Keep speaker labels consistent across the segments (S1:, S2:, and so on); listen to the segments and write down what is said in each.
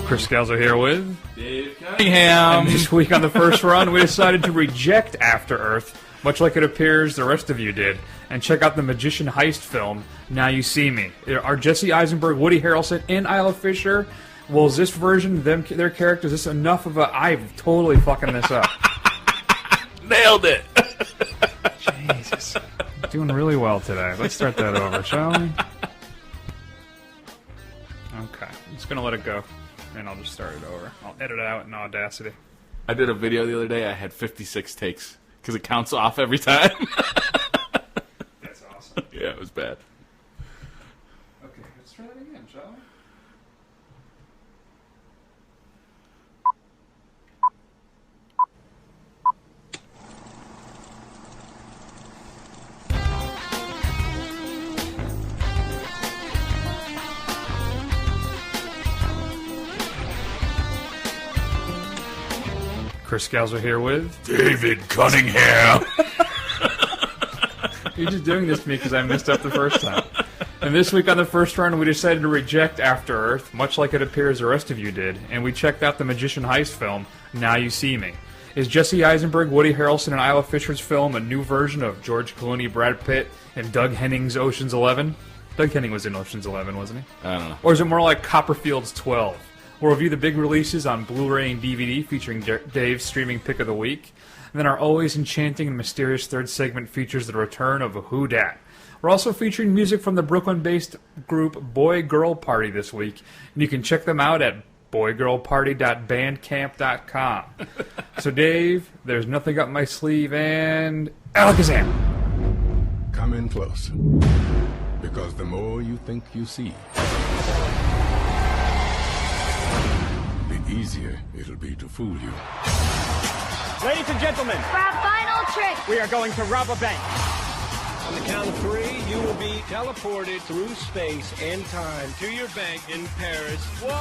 S1: Chris Scalzo here with
S2: Dave Cunningham.
S1: And this week on the first run, we decided to reject After Earth, much like it appears the rest of you did, and check out the Magician Heist film, Now You See Me. Are Jesse Eisenberg, Woody Harrelson, and Isla Fisher, well, is this version, their characters, is this enough of a, I'm totally fucking this up.
S2: Nailed it.
S1: Jesus. Doing really well today. Let's start that over, shall we? Okay. I'm just going to let it go, and I'll just start it over. I'll edit it out in Audacity.
S2: I did a video the other day. I had 56 takes because it counts off every time.
S1: That's awesome.
S2: Yeah, it was bad.
S1: Okay, let's try that again, shall we? Chris Scalzo here with
S2: David Cunningham.
S1: You're just doing this to me because I messed up the first time. And this week on the first run, we decided to reject After Earth, much like it appears the rest of you did, and we checked out the Magician Heist film, Now You See Me. Is Jesse Eisenberg, Woody Harrelson, and Isla Fisher's film a new version of George Clooney, Brad Pitt, and Doug Henning's Ocean's 11? Doug Henning was in Ocean's 11, wasn't he?
S2: I don't know.
S1: Or is it more like Copperfield's 12? We'll review the big releases on Blu-ray and DVD featuring Dave's streaming pick of the week. And then our always enchanting and mysterious third segment features the return of a Who Dat. We're also featuring music from the Brooklyn-based group Boy Girl Party this week. And you can check them out at boygirlparty.bandcamp.com. So Dave, there's nothing up my sleeve, and Alakazam!
S3: Come in close, because the more you think you see, the easier it'll be to fool you.
S4: Ladies and gentlemen,
S5: For our final trick,
S4: we are going to rob a bank.
S6: On the count of 3, you will be teleported through space and time to your bank in Paris. 1,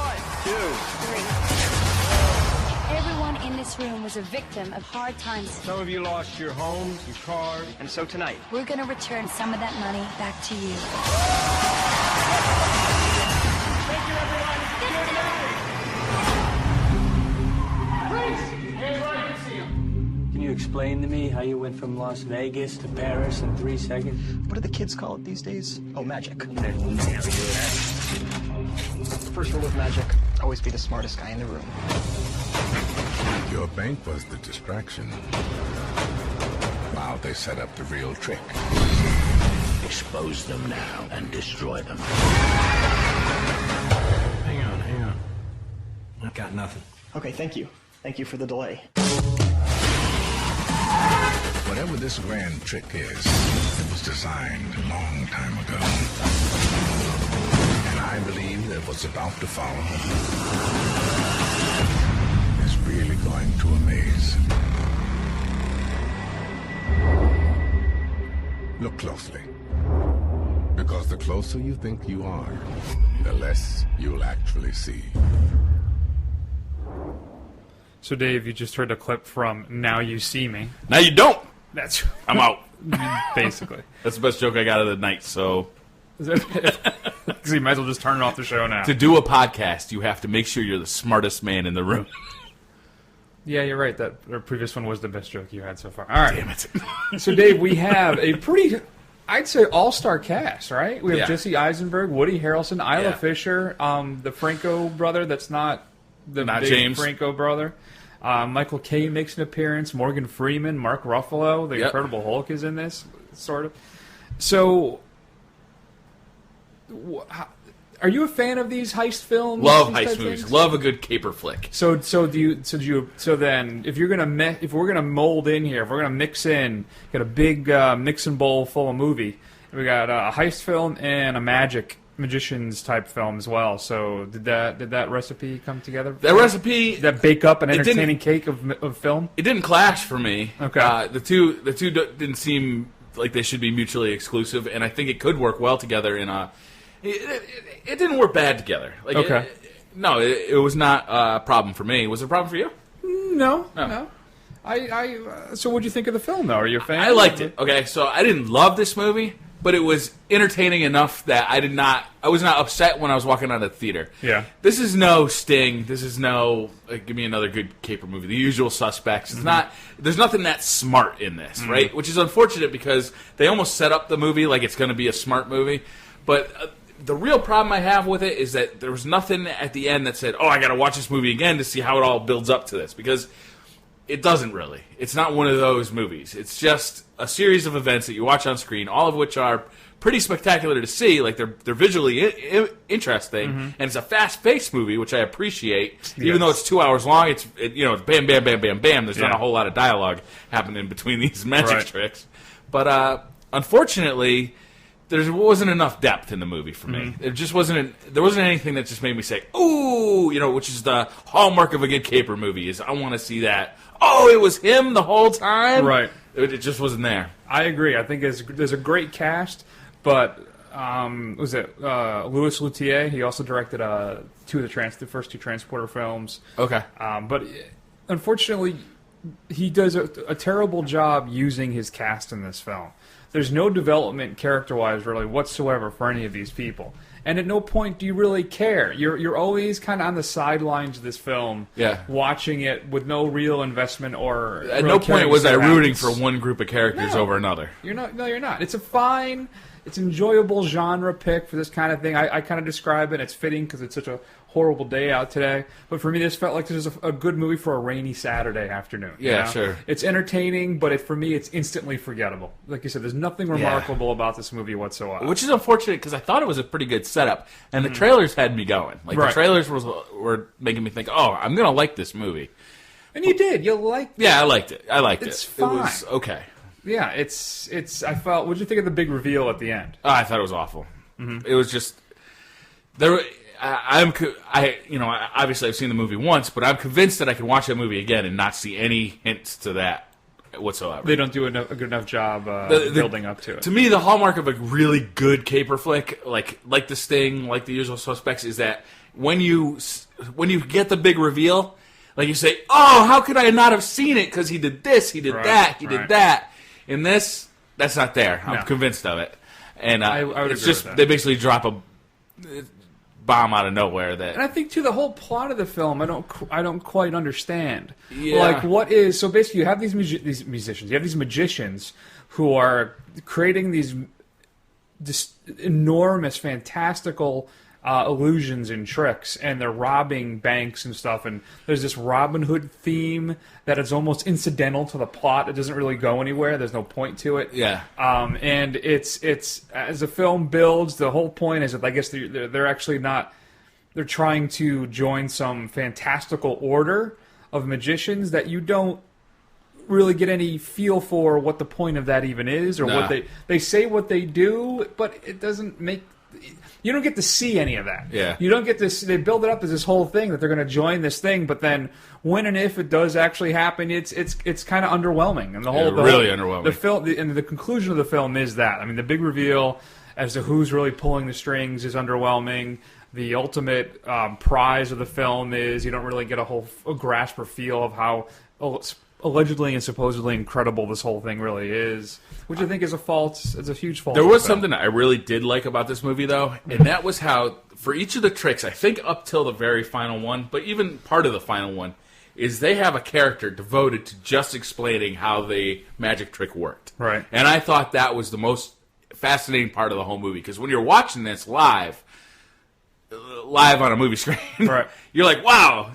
S6: 2, 3.
S5: everyone in this room was a victim of hard times.
S6: Some of you lost your homes, your cars.
S4: And so tonight,
S5: We're going to return some of that money back to you.
S4: thank you, everyone.
S7: Can you explain to me how you went from Las Vegas to Paris in 3 seconds?
S8: What do the kids call it these days? Oh, magic. First rule of magic, always be the smartest guy in the room.
S3: Your bank was the distraction, while they set up the real trick.
S9: Expose them now and destroy them.
S6: Hang on. I got nothing.
S8: Okay, thank you. Thank you for the delay.
S3: Whatever this grand trick is, it was designed a long time ago. And I believe that what's about to follow is really going to amaze. Look closely. Because the closer you think you are, the less you'll actually see.
S1: So Dave, you just heard a clip from Now You See Me.
S2: Now you don't.
S1: That's
S2: I'm out.
S1: basically.
S2: That's the best joke I got of the night. So
S1: Because you might as well just turn it off the show now.
S2: to do a podcast, you have to make sure you're the smartest man in the room.
S1: Yeah, you're right. That our previous one was the best joke you had so far. All right.
S2: Damn it.
S1: So Dave, we have a pretty, I'd say, all-star cast, right? We have
S2: Yeah.
S1: Jesse Eisenberg, Woody Harrelson, Isla
S2: Yeah.
S1: Fisher, the Franco brother that's not the
S2: Not
S1: big
S2: James.
S1: Franco brother. Michael Caine makes an appearance. Morgan Freeman, Mark Ruffalo, the
S2: Yep.
S1: Incredible Hulk is in this, sort of. So, are you a fan of these heist films?
S2: Love
S1: these type
S2: heist movies.
S1: things?
S2: Love a good caper flick.
S1: So then, if you're gonna if we're gonna mold in here, if we're gonna mix in, got a big mixing bowl full of movie. We got a heist film and a magicians type film as well. So did that recipe come together?
S2: That recipe,
S1: Did that bake up an
S2: It didn't-
S1: entertaining cake of film?
S2: it didn't clash for me.
S1: Okay.
S2: The two didn't seem like they should be mutually exclusive, and I think it could work well together in a. It didn't work bad together. Like,
S1: Okay.
S2: It was not a problem for me. Was it a problem for you?
S1: No.
S2: No.
S1: So what'd you think of the film, though? Are you a fan?
S2: I liked it. Okay, so I didn't love this movie, but it was entertaining enough that I was not upset when I was walking out of the theater.
S1: Yeah.
S2: This is no Sting. This is no give me another good caper movie. The Usual Suspects. It's not. There's nothing that smart in this, right? Which is unfortunate because they almost set up the movie like it's going to be a smart movie. But the real problem I have with it is that there was nothing at the end that said, "Oh, I got to watch this movie again to see how it all builds up to this," because it doesn't really. It's not one of those movies. It's just a series of events that you watch on screen, all of which are pretty spectacular to see. Like they're visually interesting, and it's a fast-paced movie, which I appreciate. Even though it's 2 hours long, it's bam, bam, bam, bam, bam. There's not a whole lot of dialogue happening between these magic tricks. But unfortunately, there wasn't enough depth in the movie for me. It just wasn't. There wasn't anything that just made me say, "Ooh," which is the hallmark of a good caper movie. Is I want to see that. Oh, it was him the whole time.
S1: Right.
S2: It just wasn't there.
S1: I agree. I think there's a great cast, but was it Louis Leterrier? He also directed the first two Transporter films.
S2: Okay.
S1: But unfortunately, he does a terrible job using his cast in this film. There's no development character-wise really whatsoever for any of these people. And at no point do you really care. You're always kind of on the sidelines of this film, watching it with no real investment or.
S2: At no point was I rooting for one group of characters over another.
S1: You're not. No, you're not. It's it's enjoyable genre pick for this kind of thing. I kind of describe it. It's fitting because it's such a horrible day out today. But for me, this felt like this was a good movie for a rainy Saturday afternoon.
S2: Yeah, sure.
S1: It's entertaining, but for me, it's instantly forgettable. Like you said, there's nothing remarkable about this movie whatsoever.
S2: Which is unfortunate because I thought it was a pretty good setup, and the trailers had me going. Like the trailers were making me think, "Oh, I'm gonna like this movie."
S1: And you did. You liked it.
S2: Yeah, I liked it.
S1: It's fine.
S2: It was okay.
S1: Yeah, it's. I felt. What did you think of the big reveal at the end?
S2: Oh, I thought it was awful. It was just there. Obviously I've seen the movie once, but I'm convinced that I can watch that movie again and not see any hints to that whatsoever.
S1: They don't do a good enough job building up to it.
S2: To me, the hallmark of a really good caper flick, like The Sting, like The Usual Suspects, is that when you get the big reveal, like you say, "Oh, how could I not have seen it? Because he did this, he did that, he did that." In this, that's not there. I'm convinced of it, and
S1: I would
S2: it's
S1: agree
S2: just
S1: with that.
S2: they basically drop a bomb out of nowhere.
S1: And I think too the whole plot of the film I don't quite understand.
S2: Yeah.
S1: Like what is so basically you have these musicians, you have these magicians who are creating these enormous, fantastical illusions and tricks, and they're robbing banks and stuff. And there's this Robin Hood theme that is almost incidental to the plot. It doesn't really go anywhere. There's no point to it.
S2: Yeah.
S1: And it's as the film builds, the whole point is that I guess they're actually not. They're trying to join some fantastical order of magicians that you don't really get any feel for what the point of that even is, or what they say what they do, but it doesn't make. You don't get to see any of that.
S2: Yeah.
S1: You don't get this. They build it up as this whole thing that they're going to join this thing, but then when and if it does actually happen, it's kind of underwhelming. And
S2: really underwhelming.
S1: The film and the conclusion of the film is that. I mean, the big reveal as to who's really pulling the strings is underwhelming. The ultimate prize of the film is you don't really get a grasp or feel of how allegedly and supposedly incredible this whole thing really is, which I think is a fault. It's a huge fault.
S2: There was something that I really did like about this movie, though, and that was how, for each of the tricks, I think up till the very final one, but even part of the final one, is they have a character devoted to just explaining how the magic trick worked.
S1: Right.
S2: And I thought that was the most fascinating part of the whole movie, because when you're watching this live on a movie screen,
S1: right,
S2: you're like, wow,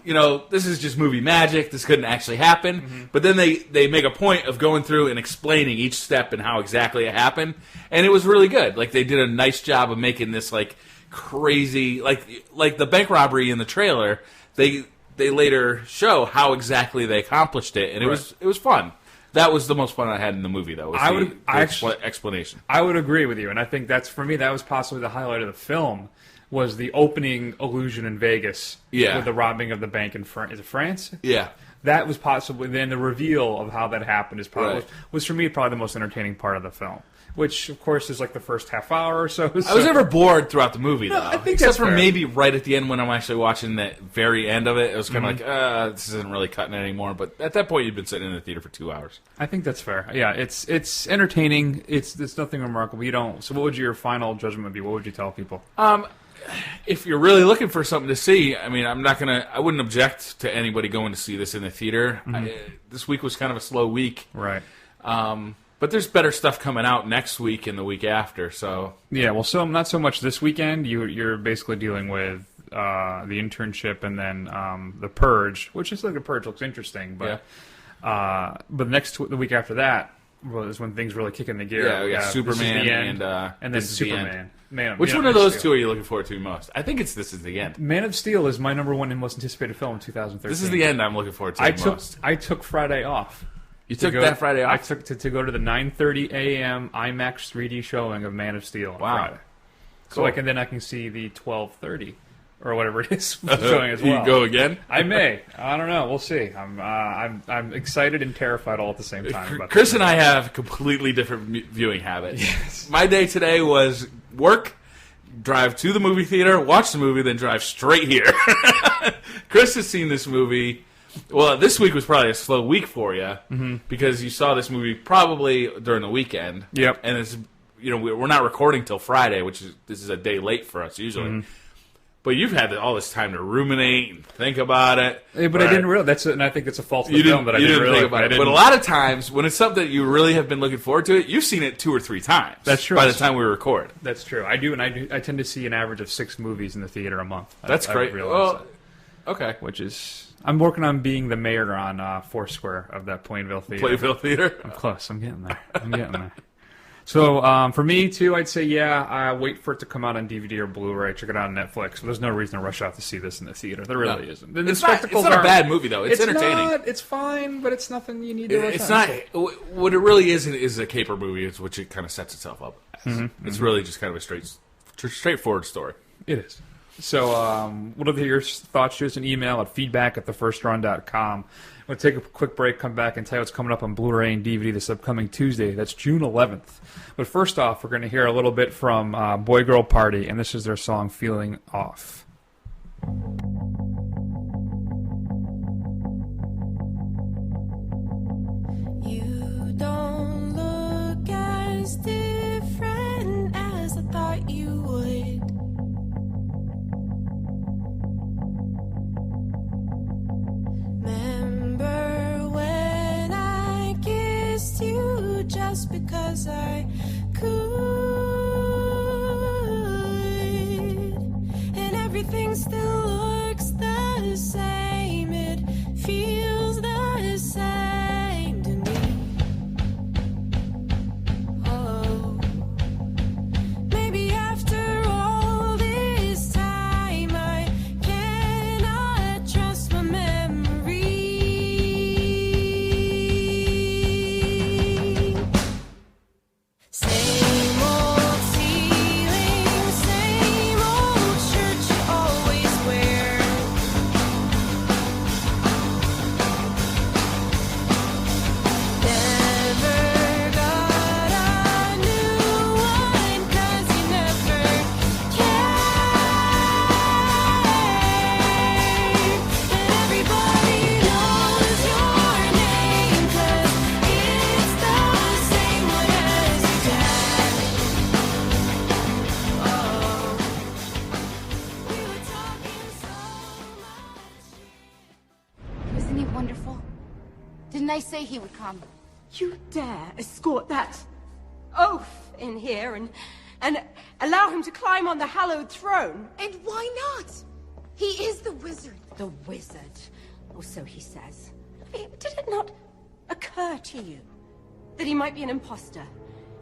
S2: this is just movie magic. This couldn't actually happen. Mm-hmm. But then they make a point of going through and explaining each step and how exactly it happened. And it was really good. Like, they did a nice job of making this, like, crazy, like the bank robbery in the trailer, they later show how exactly they accomplished it. And it was fun. That was the most fun I had in the movie, though, was the explanation. I
S1: would agree with you. And I think for me, that was possibly the highlight of the film, was the opening illusion in Vegas with the robbing of the bank in France. Is it France?
S2: Yeah.
S1: That was possibly, then the reveal of how that happened was for me probably the most entertaining part of the film. which of course is like the first half hour or so.
S2: I was never bored throughout the movie, though.
S1: I think
S2: Except
S1: that's
S2: for
S1: fair.
S2: maybe right at the end when I'm actually watching the very end of it. It was kind of like, this isn't really cutting it anymore. But at that point, you'd been sitting in the theater for 2 hours.
S1: I think that's fair. Yeah, it's entertaining. It's nothing remarkable. You don't. So, what would your final judgment be? What would you tell people?
S2: If you're really looking for something to see, I mean, I wouldn't object to anybody going to see this in the theater. This week was kind of a slow week.
S1: Right.
S2: But there's better stuff coming out next week and the week after, so...
S1: Yeah, well, so not so much this weekend. You're basically dealing with the internship and then the Purge, which is like the Purge looks interesting, but the week after that is when things really kick into gear.
S2: Yeah, we got Superman
S1: and then Superman.
S2: Which one of those two are you looking forward to most? I think it's This Is the End.
S1: Man of Steel is my number one and most anticipated film in 2013.
S2: This Is the End I'm looking forward to most.
S1: I took Friday off.
S2: You took that Friday off?
S1: I took to go to the 9:30 a.m. IMAX 3D showing of Man of Steel on Friday.
S2: Cool.
S1: So then I can see the 12:30 or whatever it is showing as well.
S2: You go again?
S1: I may. I don't know. We'll see. I'm excited and terrified all at the same time. About
S2: Chris and I have completely different viewing habits. Yes. My day today was work, drive to the movie theater, watch the movie, then drive straight here. Chris has seen this movie. Well, this week was probably a slow week for you because you saw this movie probably during the weekend.
S1: Yep.
S2: And it's we're not recording till Friday, this is a day late for us usually. But you've had all this time to ruminate and think about it.
S1: Yeah, but I didn't realize and I think it's a fault of the film that I didn't realize.
S2: Think about it. But a lot of times, when it's something that you really have been looking forward to, you've seen it 2 or 3 times.
S1: That's true.
S2: By the time we record,
S1: that's true. I do, and I tend to see an average of 6 movies in the theater a month.
S2: That's great.
S1: Well,
S2: okay.
S1: Which is. I'm working on being the mayor on Foursquare of that Plainville Theater.
S2: Plainville Theater?
S1: I'm close. I'm getting there. So, for me, too, I'd say, wait for it to come out on DVD or Blu-ray. Check it out on Netflix. But there's no reason to rush out to see this in the theater. There really isn't.
S2: It's not a bad movie, though. It's entertaining.
S1: It's fine, but it's nothing you need to rush
S2: It's
S1: out
S2: not... What it really is a caper movie, is which it kind of sets itself up as. It's really just kind of a straightforward story.
S1: It is. So, we'll love to hear your thoughts. Shoot us an email at feedback@thefirstrun.com. We'll take a quick break, come back, and tell you what's coming up on Blu-ray and DVD this upcoming Tuesday. That's June 11th. But first off, we're going to hear a little bit from Boy Girl Party, and this is their song, Feeling Off.
S10: You don't look as different as I thought you would. Remember when I kissed you just because I could, and everything still looks the same, it feels the same to me. Oh, maybe after all this time I cannot trust my memory. Same old ceiling, same old shirt you always wear. Never got a new one 'cause you never cared. And everybody knows your name 'cause it's the same one as your dad. Oh, we were talking so much.
S5: Wasn't he wonderful? Didn't I say he would come?
S11: You dare escort that oaf in here and allow him to climb on the hallowed throne?
S5: And why not? He is the wizard. The wizard. Or so he says.
S11: Did it not occur to you that he might be an imposter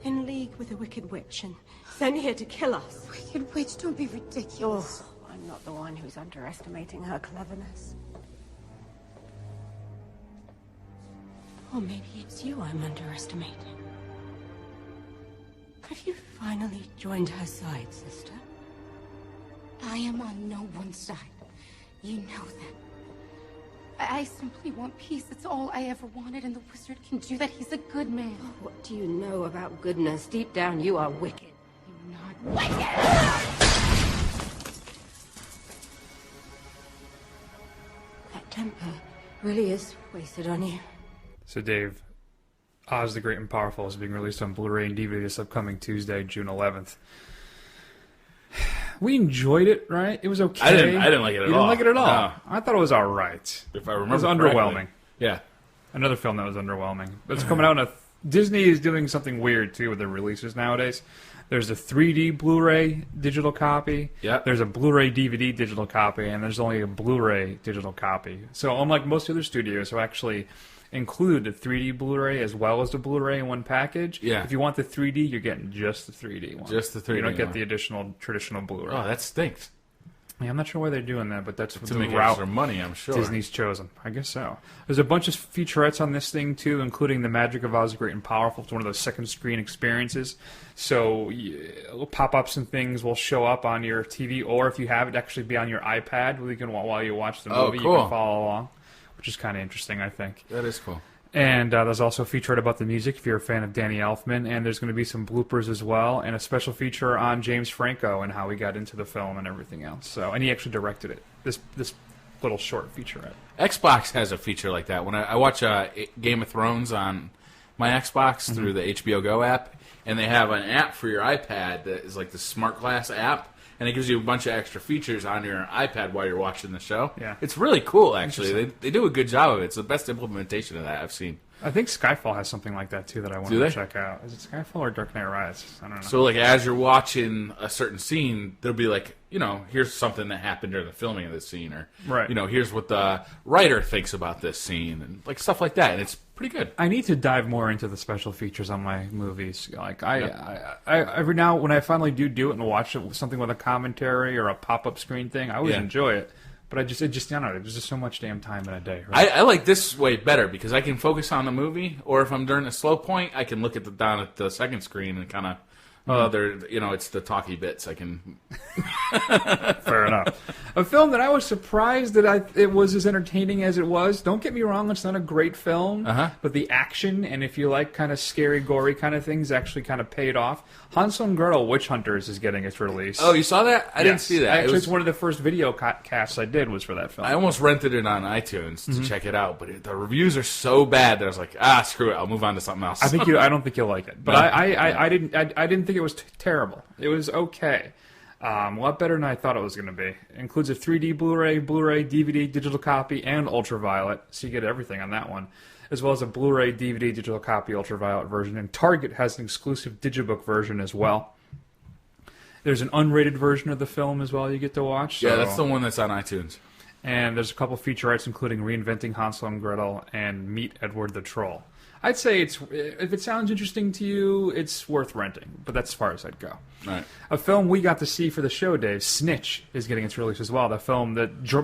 S11: in league with a wicked witch and sent here to kill us?
S5: Wicked witch, don't be ridiculous.
S11: Oh, I'm not the one who's underestimating her cleverness. Or maybe it's you I'm underestimating. Have you finally joined her side, sister?
S5: I am on no one's side. You know that.
S12: I simply want peace. It's all I ever wanted, and the wizard can do that. He's a good man.
S11: What do you know about goodness? Deep down, you are wicked.
S12: You're not wicked!
S11: That temper really is wasted on you.
S1: So, Dave, Oz the Great and Powerful is being released on Blu-ray and DVD this upcoming Tuesday, June 11th. We enjoyed it, right? It was okay.
S2: I didn't like it at all.
S1: You didn't like it at all?
S2: No.
S1: I thought it was all right.
S2: If I remember
S1: It was
S2: correctly.
S1: underwhelming.
S2: Yeah.
S1: Another film that was underwhelming. But it's coming out in Disney is doing something weird, too, with their releases nowadays. There's a 3D Blu-ray digital copy.
S2: Yep.
S1: There's a Blu-ray DVD digital copy, and there's only a Blu-ray digital copy. So unlike most other studios who actually include the 3D Blu-ray as well as the Blu-ray in one package,
S2: Yeah.
S1: if you want the 3D, you're getting just the 3D one.
S2: Just the 3D
S1: You don't get
S2: one.
S1: the additional traditional Blu-ray.
S2: Oh, that stinks.
S1: Yeah, I'm not sure why they're doing that, but that's
S2: To
S1: the
S2: make
S1: route
S2: extra money, I'm sure.
S1: Disney's chosen. I guess so. There's a bunch of featurettes on this thing, too, including The Magic of Oz the Great and Powerful. It's one of those second screen experiences. So pop-ups and things will show up on your TV, or if you have it, actually be on your iPad while you watch the movie.
S2: cool.
S1: You can follow along, which is kind of interesting, I think.
S2: That is cool.
S1: And there's also a featurette about the music if you're a fan of Danny Elfman, and there's going to be some bloopers as well, and a special feature on James Franco and how he got into the film and everything else. So, and he actually directed it. This little short featurette.
S2: Xbox has a feature like that. When I watch Game of Thrones on my Xbox through the HBO Go app, and they have an app for your iPad that is like the Smart Glass app, and it gives you a bunch of extra features on your iPad while you're watching the show.
S1: Yeah.
S2: It's really cool, actually. They do a good job of it. It's the best implementation of that I've seen.
S1: I think Skyfall has something like that, too, that I want
S2: Do
S1: to
S2: they?
S1: check out. Is it Skyfall or Dark Knight Rises? I don't know.
S2: So, like, as you're watching a certain scene, there'll be like, here's something that happened during the filming of this scene, or,
S1: Right.
S2: Here's what the writer thinks about this scene, and like stuff like that. And it's pretty good.
S1: I need to dive more into the special features on my movies. Like I every now when I finally do it and watch it with something with a commentary or a pop-up screen thing, I always enjoy it. But I just I don't know. There's just so much damn time in a day. Right?
S2: I like this way better because I can focus on the movie, or if I'm during a slow point, I can look down at the second screen and kind of, it's the talky bits. I can.
S1: Fair enough. A film that I was surprised that it was as entertaining as it was. Don't get me wrong, it's not a great film, but the action and if you like kind of scary, gory kind of things actually kind of paid off. Hansel and Gretel Witch Hunters is getting its release.
S2: Oh, you saw that? I didn't see that.
S1: Actually, it's one of the first video casts I did was for that film.
S2: I almost rented it on iTunes to check it out, but the reviews are so bad that I was like, screw it, I'll move on to something else.
S1: I don't think you'll like it, but I didn't think it was terrible. It was okay. A lot better than I thought it was going to be. It includes a 3D Blu-ray, DVD, digital copy, and ultraviolet, so you get everything on that one, as well as a Blu-ray, DVD, digital copy, ultraviolet version. And Target has an exclusive digibook version as well. There's an unrated version of the film as well you get to watch.
S2: Yeah, that's the one that's on iTunes.
S1: And there's a couple featurettes, including Reinventing Hansel and Gretel and Meet Edward the Troll. I'd say if it sounds interesting to you, it's worth renting, but that's as far as I'd go.
S2: Right.
S1: A film we got to see for the show, Dave, Snitch, is getting its release as well. The film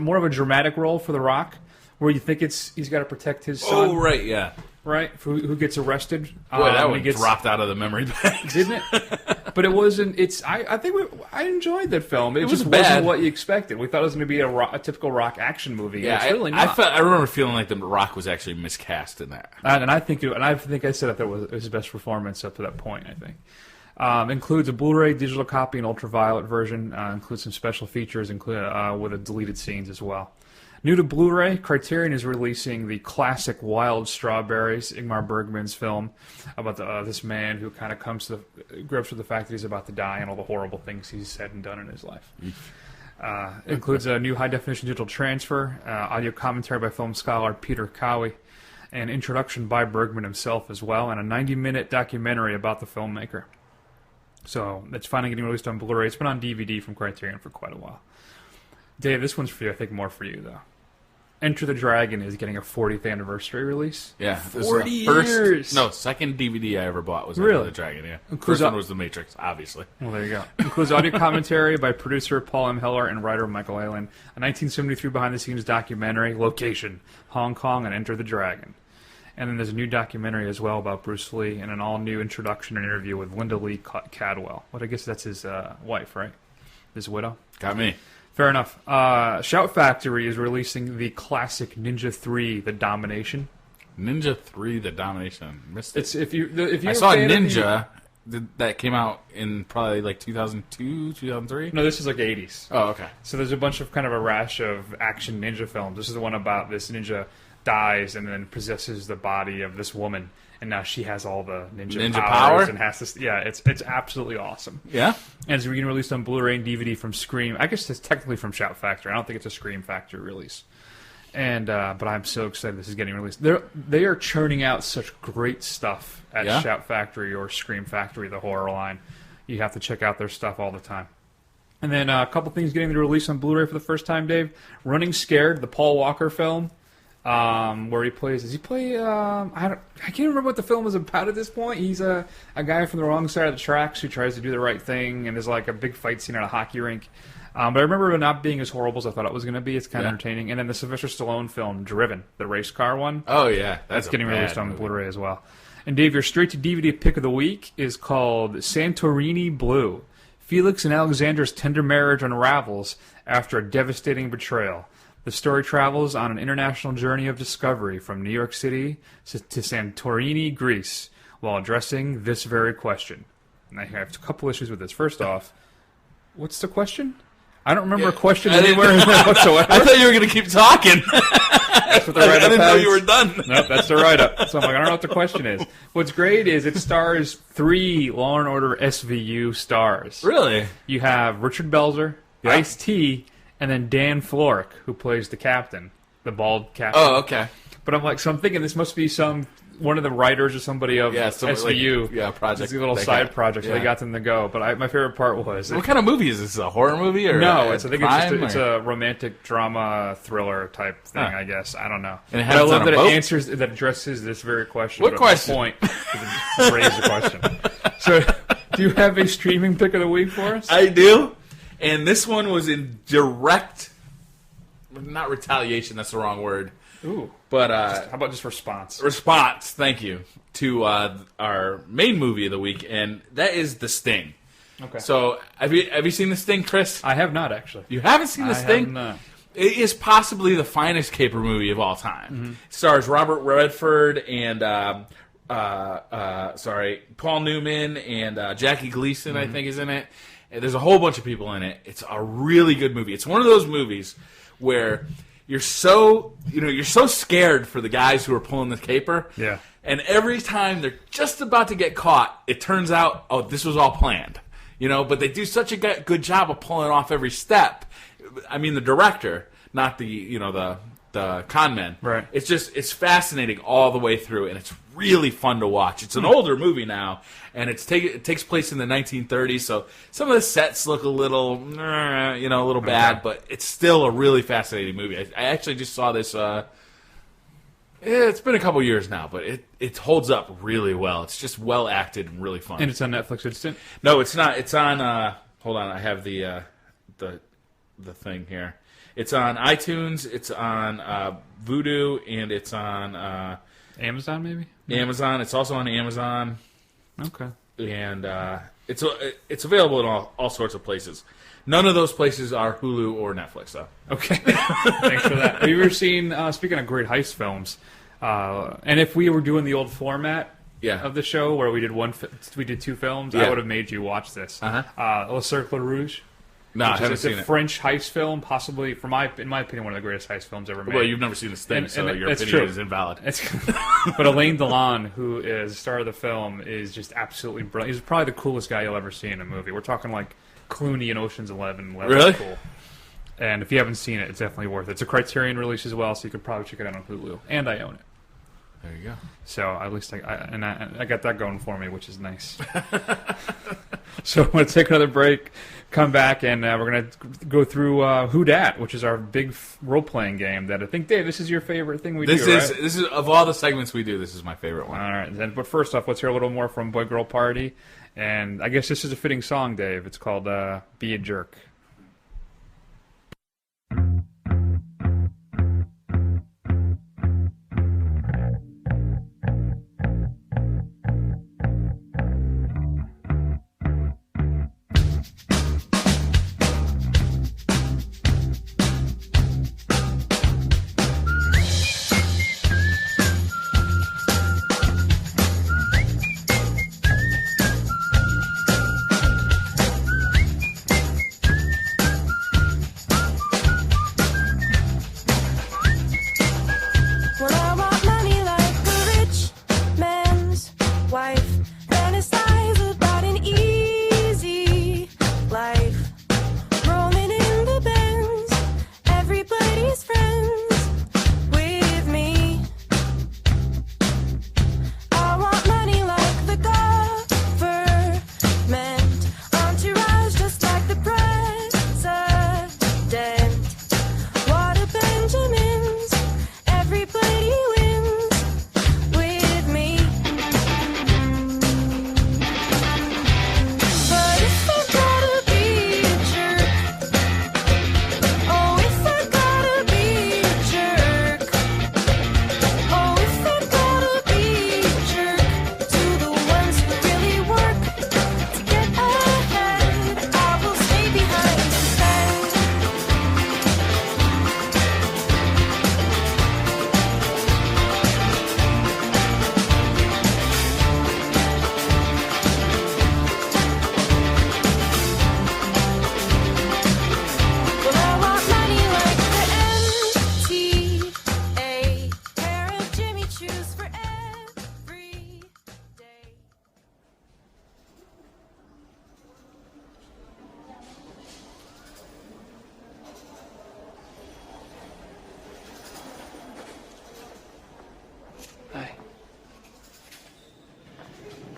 S1: more of a dramatic role for The Rock, where you think he's got to protect his son.
S2: Oh, right, yeah.
S1: Right, who gets arrested.
S2: Boy, that one dropped out of the memory bank.
S1: Didn't it? But it wasn't. I think I enjoyed that film. It just
S2: bad.
S1: wasn't what you expected. We thought it was going to be a typical Rock action movie.
S2: Yeah,
S1: it's really not.
S2: I remember feeling like The Rock was actually miscast in that.
S1: And I think I said that was his best performance up to that point. I think includes a Blu-ray, digital copy, and ultraviolet version. Includes some special features, with the deleted scenes as well. New to Blu-ray, Criterion is releasing the classic Wild Strawberries, Ingmar Bergman's film about this man who kind of comes to grips with the fact that he's about to die and all the horrible things he's said and done in his life. Includes a new high-definition digital transfer, audio commentary by film scholar Peter Cowie, an introduction by Bergman himself as well, and a 90-minute documentary about the filmmaker. So it's finally getting released on Blu-ray. It's been on DVD from Criterion for quite a while. Dave, this one's for you. I think more for you, though. Enter the Dragon is getting a 40th anniversary release.
S2: Yeah.
S1: 40 years!
S2: Second DVD I ever bought was
S1: Really?
S2: Enter the Dragon, yeah.
S1: Includes
S2: First one was The Matrix, obviously.
S1: Well, there you go. Includes audio commentary by producer Paul M. Heller and writer Michael Aylan. A 1973 behind-the-scenes documentary, Location, Hong Kong, and Enter the Dragon. And then there's a new documentary as well about Bruce Lee and an all-new introduction and interview with Linda Lee Cadwell. What I guess that's his wife, right? His widow.
S2: Got me.
S1: Fair enough. Shout Factory is releasing the classic Ninja 3: The Domination.
S2: Ninja 3: The Domination. Missed it.
S1: It's if you
S2: I saw Ninja that came out in probably like 2002, 2003.
S1: No, this is like 80s.
S2: Oh, okay.
S1: So there's a bunch of kind of a rash of action ninja films. This is the one about this ninja dies and then possesses the body of this woman, and now she has all the ninja
S2: power
S1: and has this. Yeah, it's absolutely awesome.
S2: Yeah,
S1: and it's being released on Blu-ray and DVD from Scream. I guess it's technically from Shout Factory. I don't think it's a Scream Factory release. And but I'm so excited this is getting released. They are churning out such great stuff at Shout Factory or Scream Factory, the horror line. You have to check out their stuff all the time. And then a couple things getting to release on Blu-ray for the first time, Dave. Running Scared, the Paul Walker film, where he plays. Does he play? I can't remember what the film is about at this point. He's a guy from the wrong side of the tracks who tries to do the right thing, and there's like a big fight scene at a hockey rink. But I remember it not being as horrible as I thought it was going to be. It's kind of entertaining. And then the Sylvester Stallone film, Driven, the race car one.
S2: Oh, yeah.
S1: That's getting released on Blu-ray as well. And Dave, your straight-to-DVD pick of the week is called Santorini Blue. Felix and Alexandra's tender marriage unravels after a devastating betrayal. The story travels on an international journey of discovery from New York City to Santorini, Greece, while addressing this very question. And I have a couple issues with this. First off, what's the question? I don't remember a question anywhere in there whatsoever.
S2: I thought you were going to keep talking.
S1: That's what the write-up
S2: I didn't know
S1: has.
S2: you were done.
S1: Nope, that's the write-up. So I'm like, I don't know what the question is. What's great is it stars 3 Law & Order SVU stars.
S2: Really?
S1: You have Richard Belzer, Ice-T, and then Dan Florek, who plays the captain, the bald captain.
S2: Oh, okay.
S1: But I'm like, so I'm thinking this must be one of the writers or somebody of SVU.
S2: Like, project.
S1: It's a little side project. So they got them to go. But my favorite part was...
S2: What kind of movie is this? A horror movie? Or
S1: no, I think it's a romantic drama thriller type thing, I guess. I don't know.
S2: And
S1: I love that it addresses this very question.
S2: What question?
S1: Point to raise the question. So, do you have a streaming pick of the week for us?
S2: I do. And this one was in direct... Not retaliation, that's the wrong word.
S1: Ooh.
S2: But
S1: how about just response?
S2: Response, thank you, to our main movie of the week, and that is The Sting.
S1: Okay.
S2: So, have you seen The Sting, Chris?
S1: I have not, actually.
S2: You haven't seen The Sting?
S1: I have not.
S2: It is possibly the finest caper movie of all time. Mm-hmm. It stars Robert Redford and Paul Newman and Jackie Gleason, I think, is in it. And there's a whole bunch of people in it. It's a really good movie. It's one of those movies where you're so scared for the guys who are pulling the caper.
S1: Yeah.
S2: And every time they're just about to get caught, it turns out, oh, this was all planned. But they do such a good job of pulling off every step. I mean, the director, not the con men.
S1: Right.
S2: It's fascinating all the way through, and it's really fun to watch. It's an older movie now, and it takes place in the 1930s, so some of the sets look a little, bad, but it's still a really fascinating movie. I actually just saw this. It's been a couple years now, but it holds up really well. It's just well acted and really fun.
S1: And it's on Netflix Instant?
S2: No, it's not. It's on. Hold on, I have the thing here. It's on iTunes. It's on Vudu, and it's on
S1: Amazon, maybe.
S2: Amazon. It's also on Amazon.
S1: Okay.
S2: And it's available in all sorts of places. None of those places are Hulu or Netflix, though.
S1: Okay. Thanks for that. Have you ever seen? Speaking of great heist films, and if we were doing the old format of the show where we did 2 films, I would have made you watch this. Le Cercle Rouge.
S2: No, I haven't seen it.
S1: It's a French heist film, possibly, in my opinion, one of the greatest heist films ever made.
S2: Well, you've never seen The Sting, so your opinion is invalid.
S1: But Alain Delon, who is the star of the film, is just absolutely brilliant. He's probably the coolest guy you'll ever see in a movie. We're talking like Clooney in Ocean's 11.
S2: Really?
S1: Cool. And if you haven't seen it, it's definitely worth it. It's a Criterion release as well, so you could probably check it out on Hulu. And I own it.
S2: There you go.
S1: So at least I got that going for me, which is nice. So I'm going to take another break, come back, and we're going to go through Who Dat, which is our big role-playing game that I think, Dave, this is your favorite thing we do, right?
S2: This is, of all the segments we do, this is my favorite one.
S1: All right. But first off, let's hear a little more from Boy Girl Party. And I guess this is a fitting song, Dave. It's called Be a Jerk.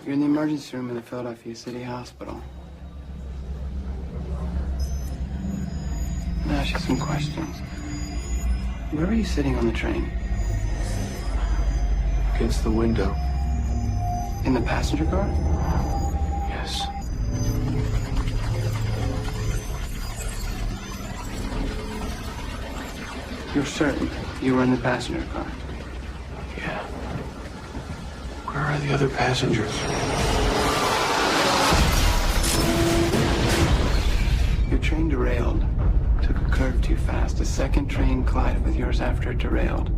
S13: You're in the emergency room in the Philadelphia City Hospital. I'll ask you some questions. Where were you sitting on the train?
S14: Against the window.
S13: In the passenger car?
S14: Yes.
S13: You're certain you were in the passenger car?
S14: Yeah. Where are the other passengers?
S13: Your train derailed. Took a curve too fast. A second train collided with yours after it derailed.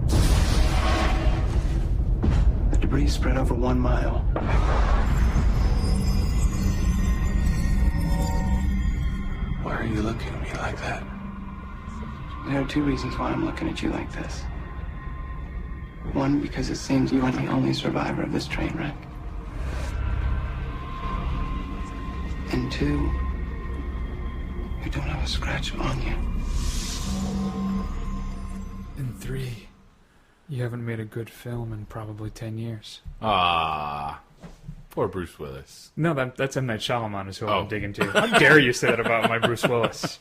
S13: The debris spread over 1 mile.
S14: Why are you looking at me like that?
S13: There are 2 reasons why I'm looking at you like this. One, because it seems you are the only survivor of this train wreck. And 2, you don't have a scratch on you.
S1: And 3, you haven't made a good film in probably 10 years.
S2: Ah, poor Bruce Willis.
S1: No, that's M. Night Shyamalan is who I'm digging to. How dare you say that about my Bruce Willis?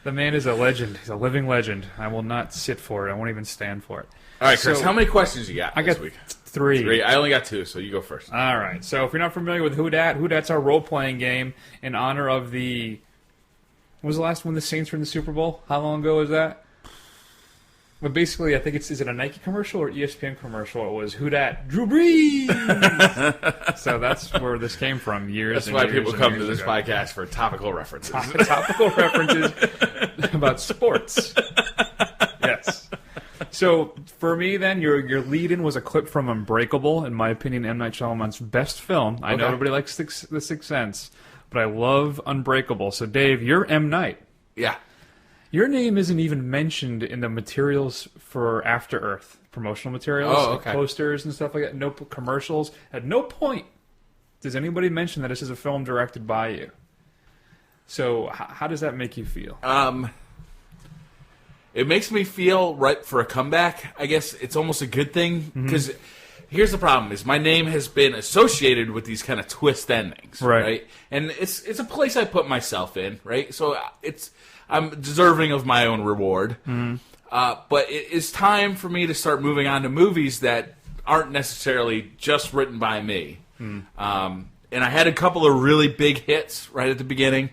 S1: The man is a legend. He's a living legend. I will not sit for it. I won't even stand for it.
S2: All right, Chris,
S1: So,
S2: how many questions you got
S1: I
S2: this
S1: got
S2: week?
S1: 3.
S2: I only got 2, so you go first.
S1: All right. So if you're not familiar with Who Dat's our role-playing game in honor of the... When was the last one the Saints were in the Super Bowl? How long ago was that? But basically, I think is it a Nike commercial or ESPN commercial? It was Who Dat Drew Brees. So that's where this came from.
S2: That's why people come to this podcast for topical references.
S1: Topical references about sports. Yes. So for me, then your lead-in was a clip from Unbreakable. In my opinion, M. Night Shyamalan's best film. I know everybody likes The Sixth Sense, but I love Unbreakable. So Dave, you're M. Night.
S2: Yeah.
S1: Your name isn't even mentioned in the materials for After Earth, promotional materials, like posters and stuff like that. No commercials. At no point does anybody mention that this is a film directed by you. So how does that make you feel?
S2: It makes me feel right for a comeback. I guess it's almost a good thing because here's the problem: is my name has been associated with these kind of twist endings, right? And it's a place I put myself in, right? So I'm deserving of my own reward. But it is time for me to start moving on to movies that aren't necessarily just written by me. And I had a couple of really big hits right at the beginning,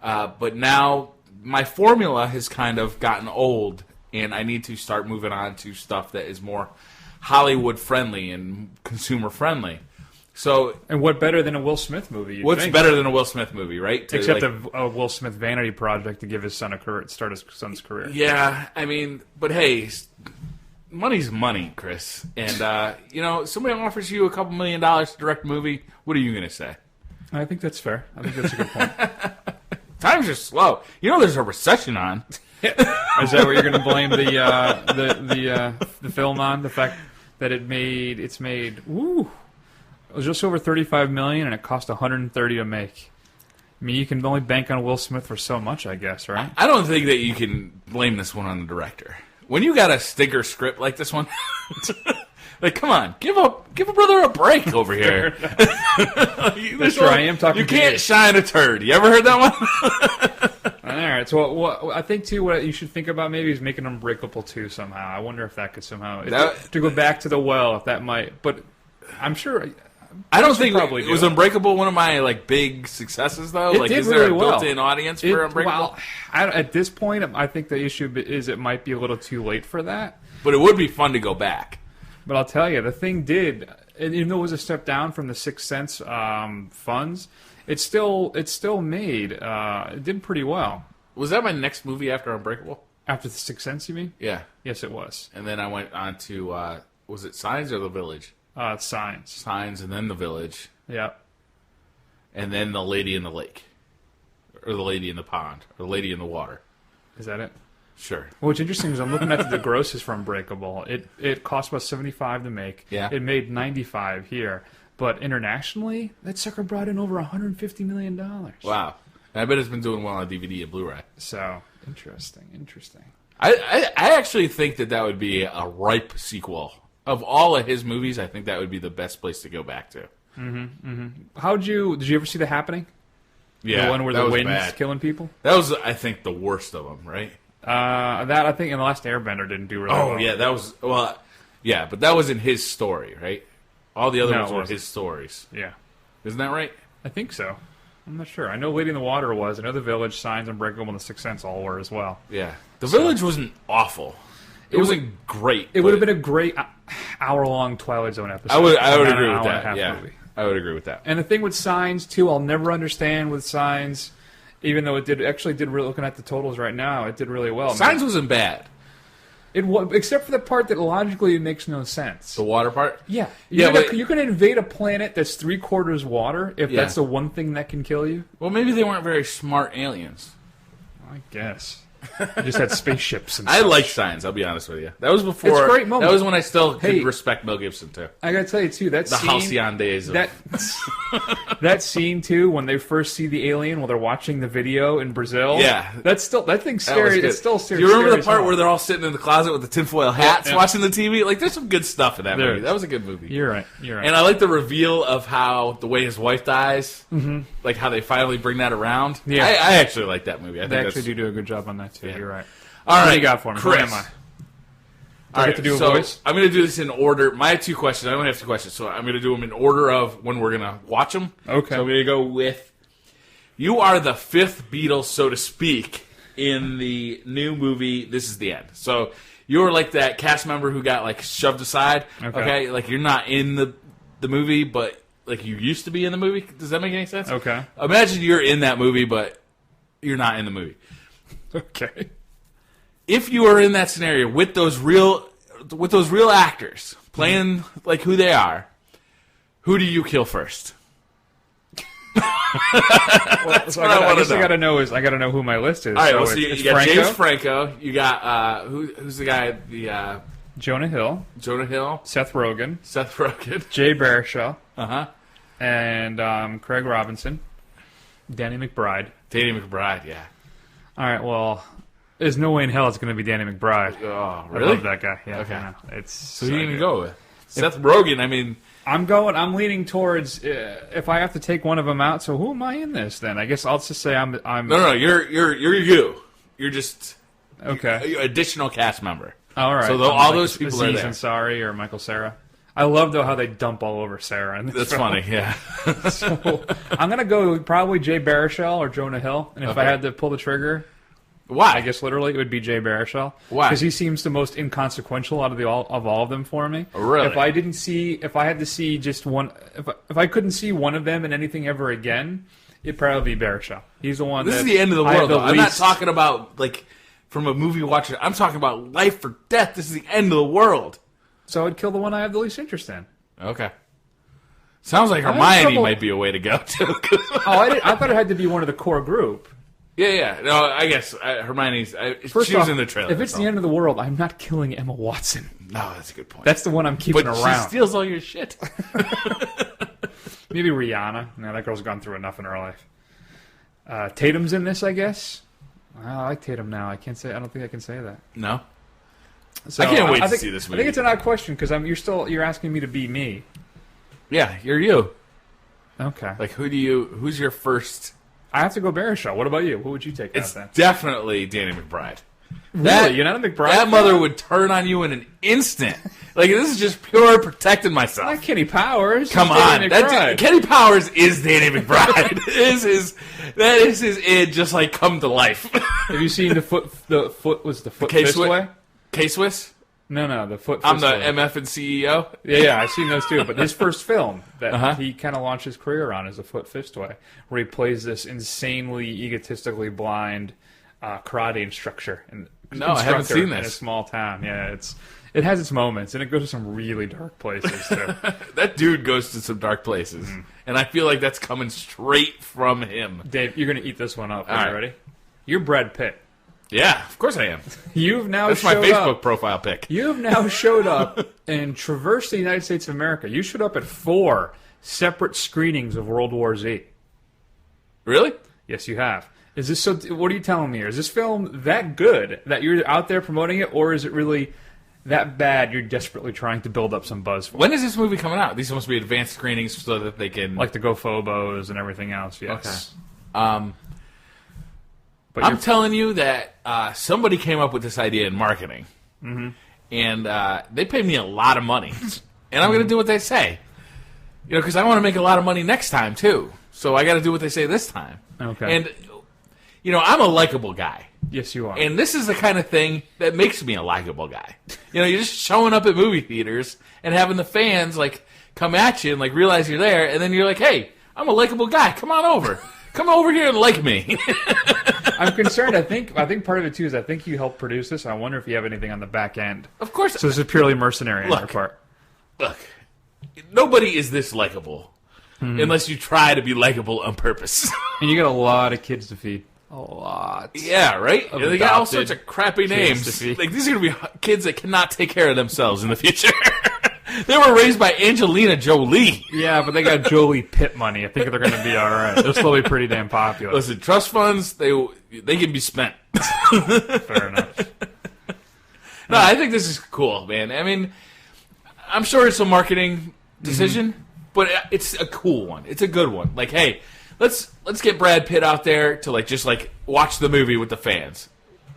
S2: but now my formula has kind of gotten old, and I need to start moving on to stuff that is more Hollywood friendly and consumer friendly. So,
S1: and what better than a Will Smith movie?
S2: What's better than a Will Smith movie, right?
S1: Except a Will Smith vanity project to give his son a career, start his son's career.
S2: Yeah, I mean, but hey, money's money, Chris. And somebody offers you a couple $1 million to direct a movie. What are you going to say?
S1: I think that's fair. I think that's a good point.
S2: Times are slow. You know, there's a recession on.
S1: Is that what you're going to blame the film on? The fact that it's made. Woo. It was just over $35 million, and it cost $130 to make. I mean, you can only bank on Will Smith for so much, I guess, right?
S2: I don't think that you can blame this one on the director. When you got a stinker script like this one, like, come on, give a brother a break over here.
S1: That's true. I am talking.
S2: You can't shine a turd. You ever heard that one?
S1: All right. So what I think too, what you should think about maybe is making Unbreakable 2 somehow. I wonder if that could somehow to go back to the well, if that might. But I'm sure.
S2: I don't think it was Unbreakable one of my big successes though.
S1: It did
S2: is there
S1: really
S2: a built-in
S1: well.
S2: audience for Unbreakable?
S1: Well, at this point, I think the issue is it might be a little too late for that.
S2: But it would be fun to go back.
S1: But I'll tell you, the thing did, even though it was a step down from the Sixth Sense funds, it still made it did pretty well.
S2: Was that my next movie after Unbreakable?
S1: After the Sixth Sense, you mean?
S2: Yeah.
S1: Yes, it was.
S2: And then I went on to was it Signs or The Village?
S1: Signs.
S2: Signs, and then The Village.
S1: Yeah.
S2: And then The Lady in the Lake. Or The Lady in the Pond. Or The Lady in the Water.
S1: Is that it?
S2: Sure.
S1: Well, what's interesting is I'm looking at the grosses from Unbreakable. It cost about $75 to make.
S2: Yeah.
S1: It made $95 here. But internationally, that sucker brought in over $150 million.
S2: Wow. And I bet it's been doing well on DVD and Blu-ray.
S1: So, interesting.
S2: I actually think that would be a ripe sequel. Of all of his movies, I think that would be the best place to go back to.
S1: Did you ever see The Happening?
S2: Yeah,
S1: the one where
S2: that
S1: the
S2: was
S1: wind's
S2: bad.
S1: killing people.
S2: That was, I think, the worst of them, right?
S1: That I think in The Last Airbender didn't do really well.
S2: Oh yeah, that was yeah, but that was in his story, right? All the other
S1: No,
S2: ones
S1: it
S2: were
S1: wasn't.
S2: his stories.
S1: Yeah,
S2: Isn't that right?
S1: I think so. I'm not sure. I know Lady in the Water was. I know The Village, Signs, Unbreakable, and The Sixth Sense all were as well.
S2: Yeah, The Village wasn't awful. It wasn't great.
S1: It would have been a great hour-long Twilight Zone episode.
S2: I would
S1: Not an
S2: agree
S1: hour
S2: with
S1: and a
S2: that.
S1: half
S2: Yeah,
S1: movie.
S2: I would agree with that.
S1: And the thing with Signs too, I'll never understand with Signs, even though it did really, looking at the totals right now, it did really well.
S2: Signs wasn't bad.
S1: It was, except for the part that logically makes no sense.
S2: The water part.
S1: Yeah,
S2: but
S1: you can invade a planet that's 3/4 water if
S2: Yeah.
S1: that's the one thing that can kill you.
S2: Well, maybe they weren't very smart aliens.
S1: I guess. You just had spaceships and
S2: I
S1: such.
S2: like Signs. I'll be honest with you. That was before.
S1: It's a great moment.
S2: That was when I still
S1: Hey.
S2: could respect Mel Gibson too.
S1: I gotta tell you too, that
S2: The
S1: scene,
S2: halcyon days. Of,
S1: that scene too, when they first see the alien while they're watching the video in Brazil.
S2: Yeah.
S1: that thing's
S2: that was
S1: scary.
S2: good.
S1: It's still
S2: Do
S1: scary.
S2: you remember
S1: scary
S2: the
S1: as
S2: part
S1: hell.
S2: where they're all sitting in the closet with the tinfoil hats
S1: Yeah.
S2: watching the TV? Like, there's some good stuff in that
S1: There
S2: movie.
S1: is.
S2: That was a good movie.
S1: You're right.
S2: And I like the reveal of how the way his wife dies, like how they finally bring that around.
S1: Yeah.
S2: I actually like that movie. I
S1: They
S2: think
S1: actually do a good job on that too.
S2: Yeah.
S1: You're right.
S2: All right,
S1: What do you got for me?
S2: Chris.
S1: Who am I?
S2: All
S1: I
S2: right,
S1: get to do a
S2: so
S1: voice?
S2: I'm going to do this in order. My 2 questions. I only have 2 questions, so I'm going to do them in order of when we're going to watch them.
S1: Okay.
S2: So I'm going to go with, you are the 5th Beatle, so to speak, in the new movie This Is the End. So you're like that cast member who got like shoved aside. Okay. Like you're not in the movie, but like you used to be in the movie. Does that make any sense?
S1: Okay.
S2: Imagine you're in that movie, but you're not in the movie.
S1: Okay.
S2: If you are in that scenario with those real actors playing like who they are, who do you kill first?
S1: So I guess I gotta know who my list is.
S2: All right,
S1: so
S2: well, so
S1: it's
S2: you got
S1: Franco,
S2: James Franco. You got who's the guy? The
S1: Jonah Hill,
S2: Seth Rogen,
S1: Jay Baruchel,
S2: and
S1: Craig Robinson, Danny McBride.
S2: Yeah.
S1: All right, well, there's no way in hell it's going to be Danny McBride.
S2: Oh, really?
S1: I love that guy. Yeah,
S2: Okay.
S1: I know. It's
S2: So who are you
S1: good.
S2: gonna go with? Seth Rogen. I mean,
S1: I'm leaning towards if I have to take one of them out. So who am I in this then? I guess I'll just say I'm.
S2: No. You're you. You're just
S1: okay.
S2: Additional cast member.
S1: All right.
S2: So
S1: I'm
S2: all
S1: like
S2: those people are
S1: Aziz
S2: there.
S1: Ansari or Michael Cera. I love though how they dump all over Sarah. In this
S2: That's
S1: film.
S2: funny. Yeah.
S1: So I'm gonna go with probably Jay Baruchel or Jonah Hill, and if I had to pull the trigger,
S2: why?
S1: I guess literally it would be Jay Baruchel.
S2: Why?
S1: Because he seems the most inconsequential out of all of them for me.
S2: Really?
S1: If I had to see just one, if I couldn't see one of them in anything ever again, it'd probably be Baruchel. He's the one.
S2: This
S1: that
S2: is the end of the
S1: I have
S2: world. Though. I'm not
S1: least-
S2: talking about like from a movie watcher. I'm talking about life or death. This is the end of the world.
S1: So I'd kill the one I have the least interest in.
S2: Okay. Sounds like
S1: I have
S2: Hermione
S1: trouble-
S2: might be a way to go too.
S1: I thought it had to be one of the core group.
S2: Yeah. No, I guess Hermione's.
S1: First
S2: she was
S1: off,
S2: in the trailer.
S1: if it's the end of the world, I'm not killing Emma Watson.
S2: No, that's a good point.
S1: That's the one I'm keeping
S2: but
S1: around.
S2: she steals all your shit.
S1: Maybe Rihanna. No, that girl's gone through enough in her life. Tatum's in this, I guess. I like Tatum now. I don't think I can say that.
S2: No.
S1: So
S2: I can't wait to
S1: think,
S2: see this
S1: I
S2: movie.
S1: think it's an odd question because you're asking me to be me.
S2: Yeah, you're you.
S1: Okay.
S2: Like who's your first?
S1: I have to go Baruchel. What about you? What would you take
S2: It's
S1: out then?
S2: definitely Danny McBride.
S1: Really? You're not a McBride?
S2: That
S1: fan?
S2: mother would turn on you in an instant. Like, this is just pure protecting myself.
S1: Not Kenny Powers.
S2: Come
S1: It's
S2: on.
S1: Danny
S2: That
S1: McBride.
S2: dude, Kenny Powers is Danny McBride. That is his id just like come to life.
S1: Have you seen the foot was the foot
S2: K-Swiss?
S1: fist way?
S2: K-Swiss?
S1: No, the foot
S2: I'm
S1: fist
S2: the
S1: way.
S2: MF and CEO.
S1: Yeah, I've seen those too. But his first film that
S2: Uh-huh.
S1: he kind of launched his career on is The Foot Fist Way, where he plays this insanely egotistically blind karate instructor.
S2: No, I haven't seen
S1: in
S2: this.
S1: a small town. Yeah, it has its moments, and it goes to some really dark places too.
S2: That dude goes to some dark places. And I feel like that's coming straight from him.
S1: Dave, you're going to eat this one up.
S2: All
S1: Are you
S2: right.
S1: ready? You're Brad Pitt.
S2: Yeah, of course I am.
S1: You've now
S2: That's my
S1: showed
S2: Facebook
S1: up.
S2: profile pic.
S1: You've now showed up and traversed the United States of America. You showed up at 4 separate screenings of World War Z.
S2: Really?
S1: Yes, you have. Is this so? What are you telling me here? Is this film that good that you're out there promoting it, or is it really that bad you're desperately trying to build up some buzz for.
S2: When is this movie coming out? These must be advanced screenings so that they can...
S1: Like the GoFobos and everything else, yes.
S2: Okay. But I'm telling you that somebody came up with this idea in marketing.
S1: Mm-hmm.
S2: And they paid me a lot of money. And I'm going to do what they say. You know, because I want to make a lot of money next time, too. So I got to do what they say this time.
S1: Okay.
S2: And, you know, I'm a likable guy.
S1: Yes, you are.
S2: And this is the kind of thing that makes me a likable guy. You know, you're just showing up at movie theaters and having the fans, like, come at you and, like, realize you're there. And then you're like, hey, I'm a likable guy. Come on over. Come over here and like me.
S1: I'm concerned. I think part of it, too, is I think you helped produce this. I wonder if you have anything on the back end.
S2: Of course.
S1: So this is purely mercenary on your part.
S2: Look, nobody is this likable unless you try to be likable on purpose.
S1: And you got a lot of kids to feed. A lot.
S2: Yeah, right?
S1: Of
S2: They got all
S1: adopted
S2: sorts of crappy
S1: kids
S2: names.
S1: to feed.
S2: Like, these are going to be kids that cannot take care of themselves in the future. They were raised by Angelina Jolie.
S1: Yeah, but they got Jolie Pitt money. I think they're going to be all right. They'll still be pretty damn popular.
S2: Listen, trust funds, they can be spent.
S1: Fair enough.
S2: No, I think this is cool, man. I mean, I'm sure it's a marketing decision, but it's a cool one. It's a good one. Like, hey, let's get Brad Pitt out there to just watch the movie with the fans.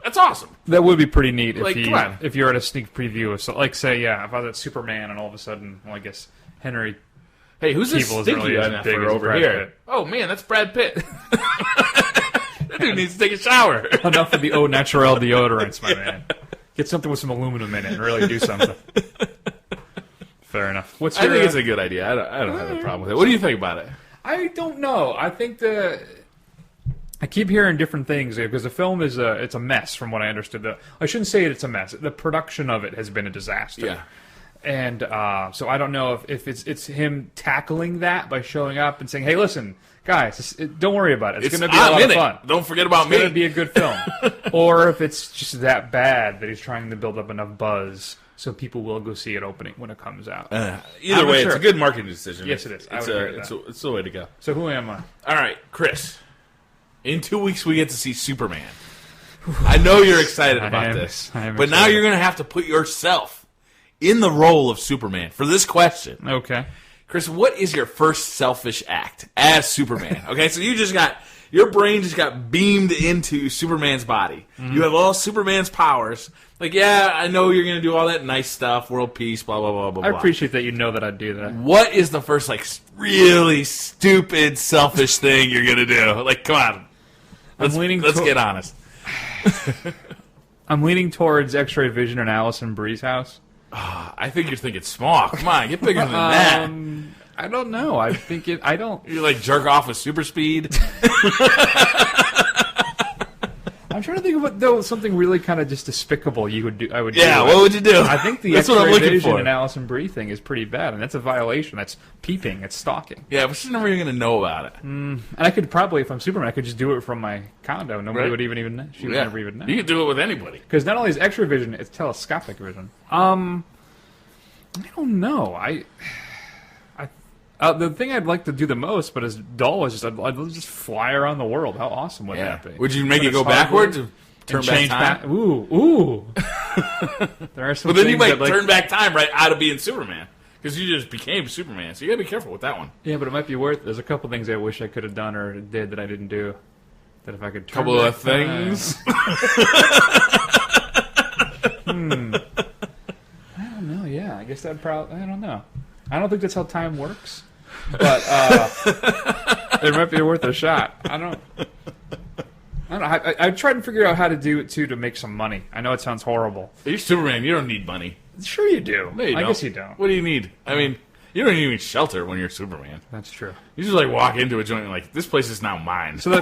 S2: That's awesome.
S1: That would be pretty neat
S2: if
S1: you're at a sneak preview of say if I was at Superman and all of a sudden, well, I guess Henry.
S2: Hey, who's this
S1: Cavill is
S2: stinky
S1: really as
S2: enough
S1: big
S2: for
S1: as
S2: over
S1: Brad
S2: here?
S1: Pitt.
S2: Oh man, that's Brad Pitt. That dude needs to take a shower.
S1: Enough of the Eau Naturel deodorants, my man. Get something with some aluminum in it and really do something. Fair enough.
S2: I think it's a good idea. I don't have a problem with it. What do you think about it?
S1: I don't know. I think I keep hearing different things because the film is it's a mess from what I understood. I shouldn't say it's a mess. The production of it has been a disaster.
S2: Yeah.
S1: And so I don't know if it's him tackling that by showing up and saying, "Hey, listen, guys, don't worry about it. It's going to be a lot of fun.
S2: Don't forget about me.
S1: It's going to be a good film." Or if it's just that bad that he's trying to build up enough buzz so people will go see it opening when it comes out.
S2: Either way, it's a good marketing decision.
S1: Yes, it is. I would agree with that.
S2: It's the way to go.
S1: So who am I?
S2: All right, Chris. In 2 weeks, we get to see Superman. I know you're excited about this, but now you're going to have to put yourself in the role of Superman for this question.
S1: Okay.
S2: Chris, what is your first selfish act as Superman? Okay, so your brain just got beamed into Superman's body.
S1: Mm-hmm.
S2: You have all Superman's powers. Like, yeah, I know you're going to do all that nice stuff, world peace, blah, blah, blah, blah,
S1: I
S2: blah.
S1: appreciate that you know that I'd do that.
S2: What is the first, really stupid, selfish thing you're going to do? Like, come on. Let's get honest.
S1: I'm leaning towards X-ray vision and Allison Brie's house.
S2: I think you're thinking small. Come on, get bigger than that.
S1: I don't know. I think I don't.
S2: You jerk off with super speed.
S1: I'm trying to think of something really kind of just despicable you would do. I would.
S2: Yeah,
S1: do.
S2: what would you do?
S1: I think the
S2: That's what I'm
S1: X-ray
S2: looking
S1: vision
S2: for.
S1: and Allison Brie thing is pretty bad, and that's a violation. That's peeping. It's stalking.
S2: Yeah, but she's never even going to know about it.
S1: And I could probably, if I'm Superman, I could just do it from my condo. Nobody would even know. She would never even know.
S2: You could do it with anybody.
S1: Because not only is X-ray vision, it's telescopic vision. I don't know. The thing I'd like to do the most, but as dull as I'd just fly around the world. How awesome would that be?
S2: Would you make it go backwards? Turn back time?
S1: Ooh. There are some.
S2: But then you
S1: things
S2: might turn back time right out of being Superman because you just became Superman. So you got to be careful with that one.
S1: Yeah, but it might be worth it. There's a couple things I wish I could have done or did that I didn't do. That if I could turn
S2: couple
S1: back
S2: of things.
S1: I don't know. Yeah, I guess that'd probably. I don't know. I don't think that's how time works. But it might be worth a shot. I don't know. I tried to figure out how to do it too to make some money. I know it sounds horrible.
S2: You're Superman. You don't need money.
S1: Sure you do.
S2: No, you
S1: I
S2: don't.
S1: guess you don't.
S2: What do you need? I mean, you don't even need shelter when you're Superman.
S1: That's true.
S2: You just walk into a joint and this place is now mine.
S1: So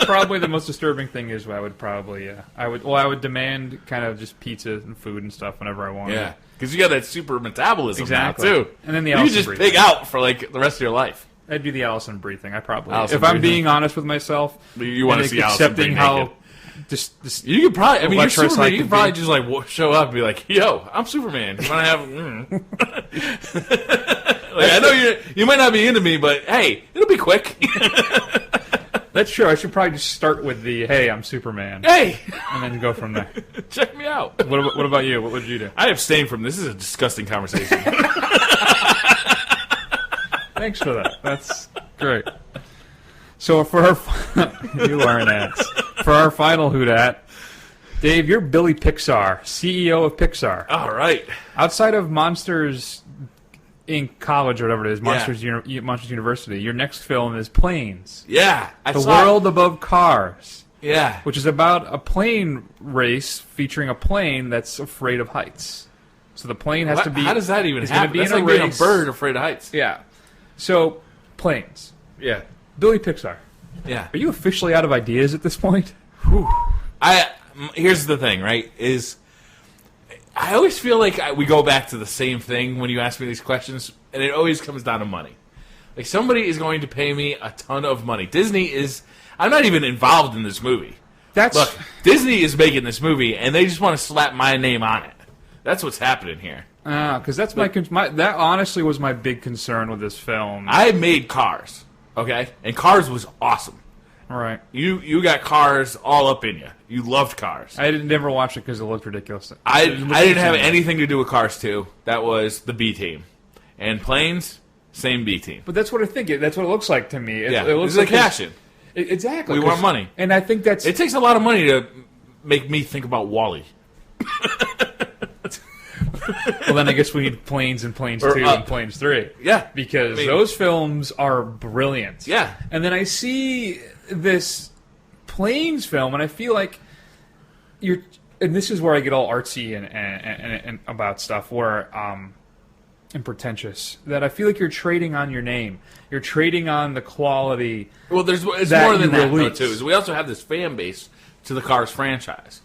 S1: probably the most disturbing thing is I would probably I would demand kind of just pizza and food and stuff whenever I wanted.
S2: Yeah, because you got that super metabolism
S1: exactly.
S2: now too.
S1: And then the
S2: you
S1: Allison
S2: just
S1: Brie
S2: pig
S1: thing.
S2: out for the rest of your life.
S1: I'd do the Allison Brie thing. I probably
S2: Allison
S1: if I'm
S2: Brie
S1: being honest with myself.
S2: You want to see Allison Brie
S1: accepting how.
S2: naked.
S1: Just
S2: you could probably. I mean, you're Superman. You could probably
S1: be.
S2: just show up and be like, "Yo, I'm Superman. You want to have?" I know you might not be into me, but hey, it'll be quick.
S1: That's true. I should probably just start with the "Hey, I'm Superman."
S2: Hey,
S1: and then go from there.
S2: Check me out.
S1: What about you? What would you do?
S2: I abstain from this. This is a disgusting conversation.
S1: Thanks for that. That's great. So for our you are an ass. For our final Who Dat, Dave, you're Billy Pixar, CEO of Pixar.
S2: All right.
S1: Outside of Monsters Inc. College or whatever it is, Monsters University, your next film is Planes.
S2: Yeah.
S1: The World Above Cars.
S2: Yeah.
S1: Which is about a plane race featuring a plane that's afraid of heights. So the plane has to be...
S2: How does that even happen?
S1: Be
S2: That's
S1: in
S2: like
S1: a
S2: being a
S1: race.
S2: bird afraid of heights.
S1: Yeah. So, Planes.
S2: Yeah.
S1: Billy Pixar.
S2: Yeah.
S1: Are you officially out of ideas at this point?
S2: Here's the thing, right? I always feel like we go back to the same thing when you ask me these questions, and it always comes down to money. Like, somebody is going to pay me a ton of money. Disney is... I'm not even involved in this movie. Look, Disney is making this movie, and they just want to slap my name on it. That's what's happening here.
S1: Because that's that honestly was my big concern with this film.
S2: I made Cars, okay? And Cars was awesome.
S1: All right.
S2: You got Cars all up in you. You loved Cars.
S1: I didn't never watch it because it looked ridiculous.
S2: I didn't have anything to do with Cars 2. That was the B team. And Planes, same B team.
S1: But that's what I think. That's what it looks like to me.
S2: It
S1: looks
S2: looks like cash in.
S1: Exactly.
S2: We want money.
S1: And I think that's...
S2: It takes a lot of money to make me think about Wall-E.
S1: Well, then I guess we need Planes and Planes 2 and Planes 3.
S2: Yeah.
S1: Because those films are brilliant.
S2: Yeah.
S1: And then I see this Planes film, and I feel like you're... And this is where I get all artsy and about stuff, where... and pretentious, that I feel like you're trading on your name. You're trading on the quality.
S2: Well, it's more than that, though, too. Is we also have this fan base to the Cars franchise.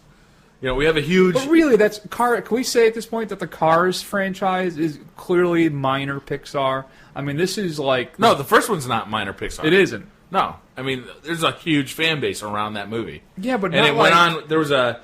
S2: You know, we have a huge...
S1: But really, that's Car. Can we say at this point that the Cars franchise is clearly minor Pixar? I mean, this is like...
S2: No, the first one's not minor Pixar.
S1: It isn't.
S2: No. I mean, there's a huge fan base around that movie.
S1: Yeah, but
S2: and
S1: not
S2: it went on... There was a...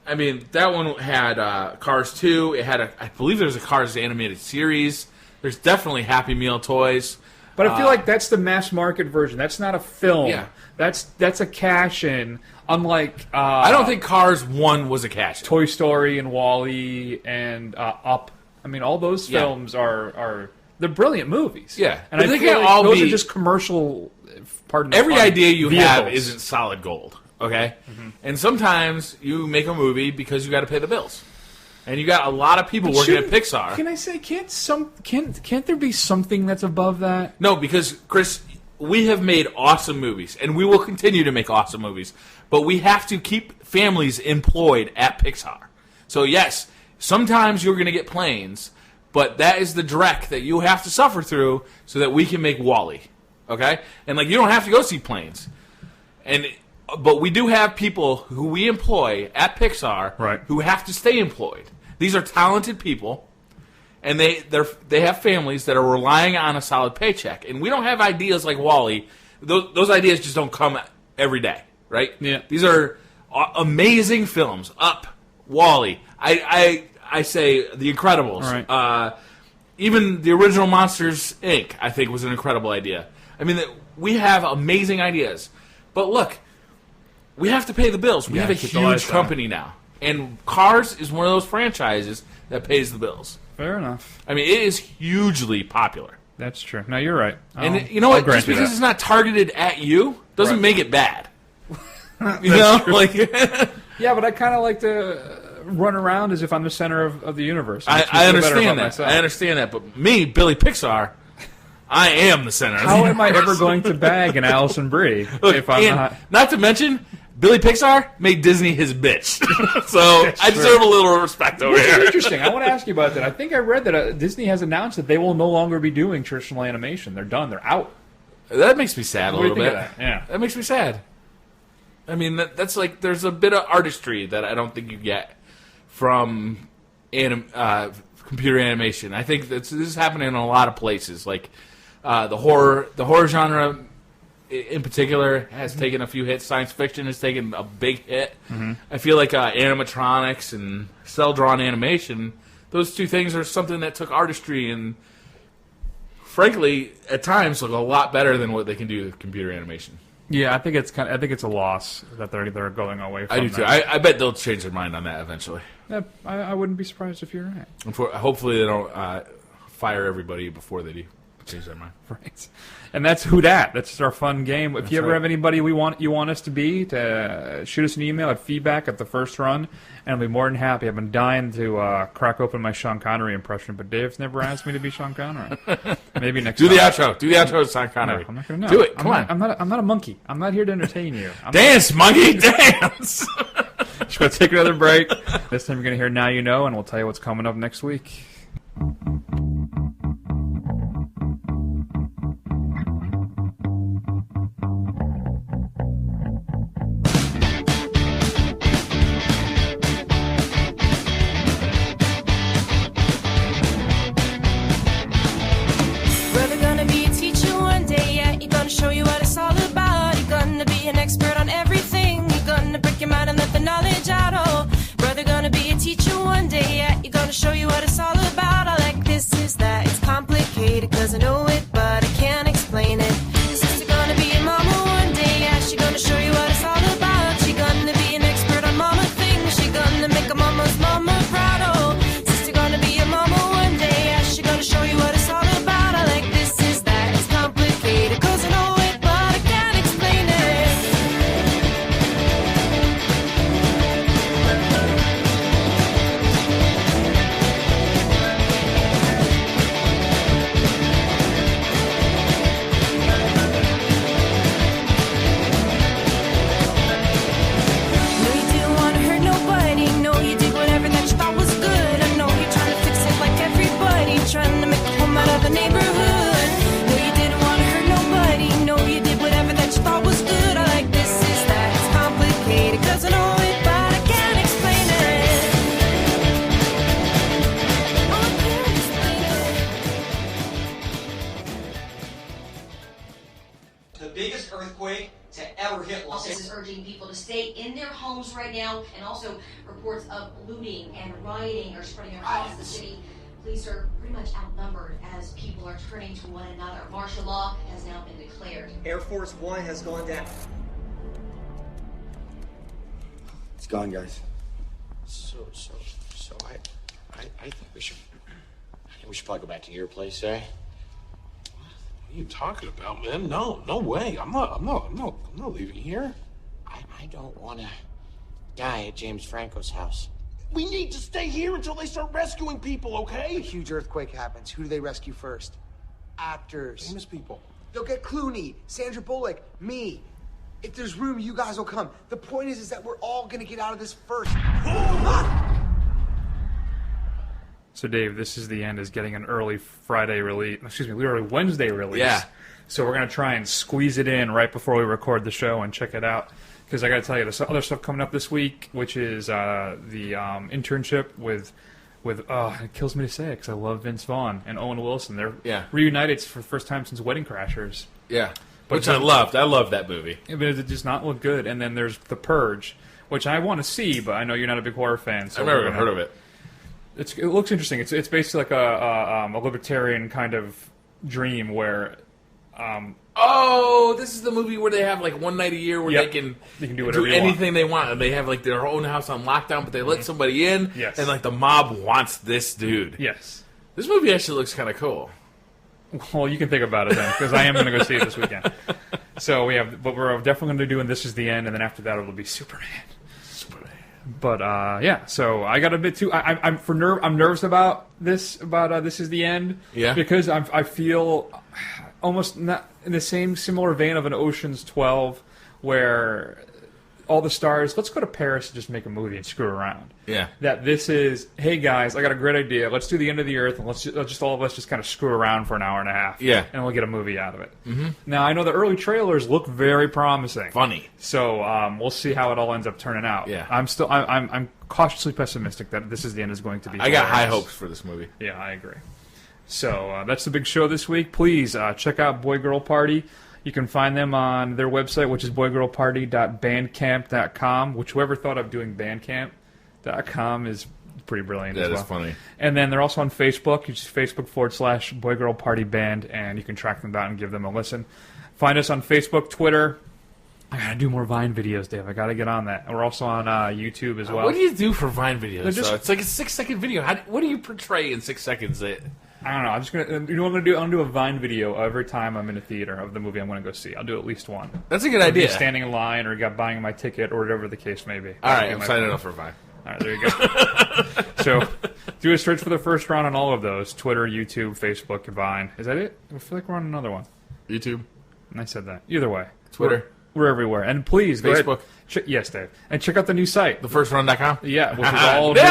S2: I mean, that one had Cars 2. It had I believe there was a Cars animated series. There's definitely Happy Meal toys.
S1: But I feel like that's the mass market version. That's not a film.
S2: Yeah.
S1: That's a cash-in. Unlike...
S2: I don't think Cars 1 was a cash-in.
S1: Toy Story and WALL-E and Up. I mean, all those films are... They're brilliant movies.
S2: Yeah.
S1: And I feel like those are just commercial...
S2: Every idea you
S1: vehicles.
S2: have isn't solid gold. Okay? Mm-hmm. And sometimes you make a movie because you got to pay the bills. And you got a lot of people working at Pixar.
S1: Can I say, can't there be something that's above that?
S2: No, because, Chris, we have made awesome movies. And we will continue to make awesome movies. But we have to keep families employed at Pixar. So, yes, sometimes you're going to get Planes. But that is the dreck that you have to suffer through so that we can make WALL-E. Okay? And, like, you don't have to go see Planes. But we do have people who we employ at Pixar who have to stay employed. These are talented people, and they have families that are relying on a solid paycheck. And we don't have ideas like WALL-E. Those ideas just don't come every day, right?
S1: Yeah.
S2: These are amazing films. Up, WALL-E. I say The Incredibles.
S1: Right.
S2: Even the original Monsters, Inc., I think, was an incredible idea. I mean, we have amazing ideas. But look... We have to pay the bills. We have a huge company now. And Cars is one of those franchises that pays the bills.
S1: Fair enough.
S2: I mean, it is hugely popular.
S1: That's true. No, you're right.
S2: And you know what? Just because it's not targeted at you doesn't make it bad. You know? Like,
S1: yeah, but I kind of like to run around as if I'm the center of the universe.
S2: I understand that. I understand that. But me, Billy Pixar... I am the center.
S1: How am I ever going to bag an Allison Brie if I'm
S2: not to mention, Billy Pixar made Disney his bitch. So I deserve a little respect over here.
S1: Interesting. I want to ask you about that. I think I read that Disney has announced that they will no longer be doing traditional animation. They're done. They're out.
S2: That makes me sad a little bit.
S1: That
S2: makes me sad. I mean, that's like, there's a bit of artistry that I don't think you get from computer animation. I think this is happening in a lot of places. Like, the horror genre in particular has taken a few hits. Science fiction has taken a big hit.
S1: Mm-hmm.
S2: I feel like animatronics and cel-drawn animation, those two things are something that took artistry and, frankly, at times look a lot better than what they can do with computer animation.
S1: Yeah, I think it's a loss that they're going away from
S2: I do too. I bet they'll change their mind on that eventually.
S1: Yeah, I wouldn't be surprised if you're right.
S2: Hopefully they don't fire everybody before they do change their mind.
S1: Right. And that's Who Dat. That's just our fun game. If you ever
S2: right.
S1: have anybody you want us to be, to shoot us an email at feedback@thefirstrun, and I'll be more than happy. I've been dying to crack open my Sean Connery impression, but Dave's never asked me to be Sean Connery. Maybe next time.
S2: Do the outro. Do the outro with Sean Connery.
S1: No, I'm not gonna.
S2: Do it. Come on.
S1: I'm not a monkey. I'm not here to entertain you.
S2: Dance, monkey, dance.
S1: Just gonna take another break. This time you're gonna hear Now You Know, and we'll tell you what's coming up next week.
S10: Brother, gonna be a teacher one day, yeah. You're gonna show you what it's all about. You're gonna be an expert on everything. You're gonna break your mind and let the knowledge out. Oh, brother, gonna be a teacher one day, yeah. You're gonna show you what it's all about. I like this, is that. It's complicated, cause I know it, but I can't explain it. Sister, gonna be a mama one day, yeah. She gonna show you what it's all about. She gonna be an expert on mama things. She gonna make a mama's mama proud. Oh, sister, gonna be a mama one day, yeah. She gonna show you what it's all about. I like this, is that. It's complicated, cause I know it, but I can't explain it. No, you didn't want to hurt nobody. No, you did whatever that you thought was good. I know you're trying to fix it like everybody, trying to make a home out of the neighborhood. No, you didn't want to hurt nobody. No, you did whatever that you thought was good. I like this, is that. It's complicated, cause I know it, but I can't explain it. Oh, I can't explain it.
S15: The biggest earthquake to ever hit Los Angeles.
S16: Is urging people to stay in their homes right now, and also reports of looting and rioting are spreading across the city. Police are pretty much outnumbered as people are turning to one another. Martial law has now been declared.
S15: Air Force One has gone down.
S17: It's gone, guys.
S9: So I think we should probably go back to your place, eh?
S14: What are you talking about, man? No way. I'm not leaving here.
S9: I don't want to die at James Franco's house.
S17: We need to stay here until they start rescuing people, okay? A huge earthquake happens. Who do they rescue first? Actors.
S14: Famous people.
S17: They'll get Clooney, Sandra Bullock, me. If there's room, you guys will come. The point is that we're all gonna get out of this first.
S1: So, Dave, This Is the End is getting an early Friday release. Excuse me, early Wednesday release.
S2: Yeah.
S1: So we're going to try and squeeze it in right before we record the show and check it out. Because I got to tell you, there's other stuff coming up this week, which is the internship with it kills me to say it because I love Vince Vaughn and Owen Wilson. They're reunited for the first time since Wedding Crashers.
S2: Yeah. Which I loved. I loved that movie.
S1: But it does not look good. And then there's The Purge, which I want to see, but I know you're not a big horror fan. So
S2: I've never heard of it.
S1: It looks interesting. It's basically like a libertarian kind of dream where.
S2: This is the movie where they have like one night a year where they can
S1: do whatever
S2: anything they want. And they have like their own house on lockdown, but they let somebody in.
S1: Yes.
S2: And like the mob wants this dude.
S1: Yes.
S2: This movie actually looks kind of cool.
S1: Well, you can think about it then, because I am going to go see it this weekend. So but we're definitely going to do, and This Is the End, and then after that it'll be Superman. But yeah, so I got a bit too. I'm nervous about this. This Is the End.
S2: Yeah.
S1: Because I feel almost not in the similar vein of an Ocean's 12, where all the stars, let's go to Paris and just make a movie and screw around.
S2: Yeah.
S1: That this is, hey guys, I got a great idea. Let's do the end of the earth and let's just all of us just kind of screw around for an hour and a half.
S2: Yeah.
S1: And we'll get a movie out of it.
S2: Mm-hmm.
S1: Now I know the early trailers look very promising.
S2: Funny.
S1: So we'll see how it all ends up turning out.
S2: Yeah.
S1: I'm cautiously pessimistic that This Is the End is going to be.
S2: I got high hopes for this movie.
S1: Yeah, I agree. So that's the big show this week. Please check out Boy Girl Party. You can find them on their website, which is boygirlparty.bandcamp.com, which whoever thought of doing bandcamp.com is pretty brilliant as well.
S2: That is funny.
S1: And then they're also on Facebook. It's Facebook.com/boygirlpartyband, and you can track them down and give them a listen. Find us on Facebook, Twitter, I gotta do more Vine videos, Dave. I gotta get on that. And we're also on YouTube as well.
S2: What do you do for Vine videos?
S1: Just,
S2: It's like a 6-second video. What do you portray in 6 seconds?
S1: I don't know. I'm just gonna. You know what I'm gonna do? I'm gonna do a Vine video every time I'm in a theater of the movie I'm gonna go see. I'll do at least one.
S2: That's a good idea.
S1: Standing in line or buying my ticket or whatever the case may be.
S2: All right, I'm signing up for Vine.
S1: All right, there you go. So, do a search for the first round on all of those: Twitter, YouTube, Facebook, and Vine. Is that it? I feel like we're on another one.
S2: YouTube.
S1: I said that. Either way,
S2: Twitter.
S1: We're everywhere. And please, go
S2: Facebook.
S1: ahead. Yes, Dave. And check out the new site.
S2: Thefirstround.com?
S1: Yeah, which is all new,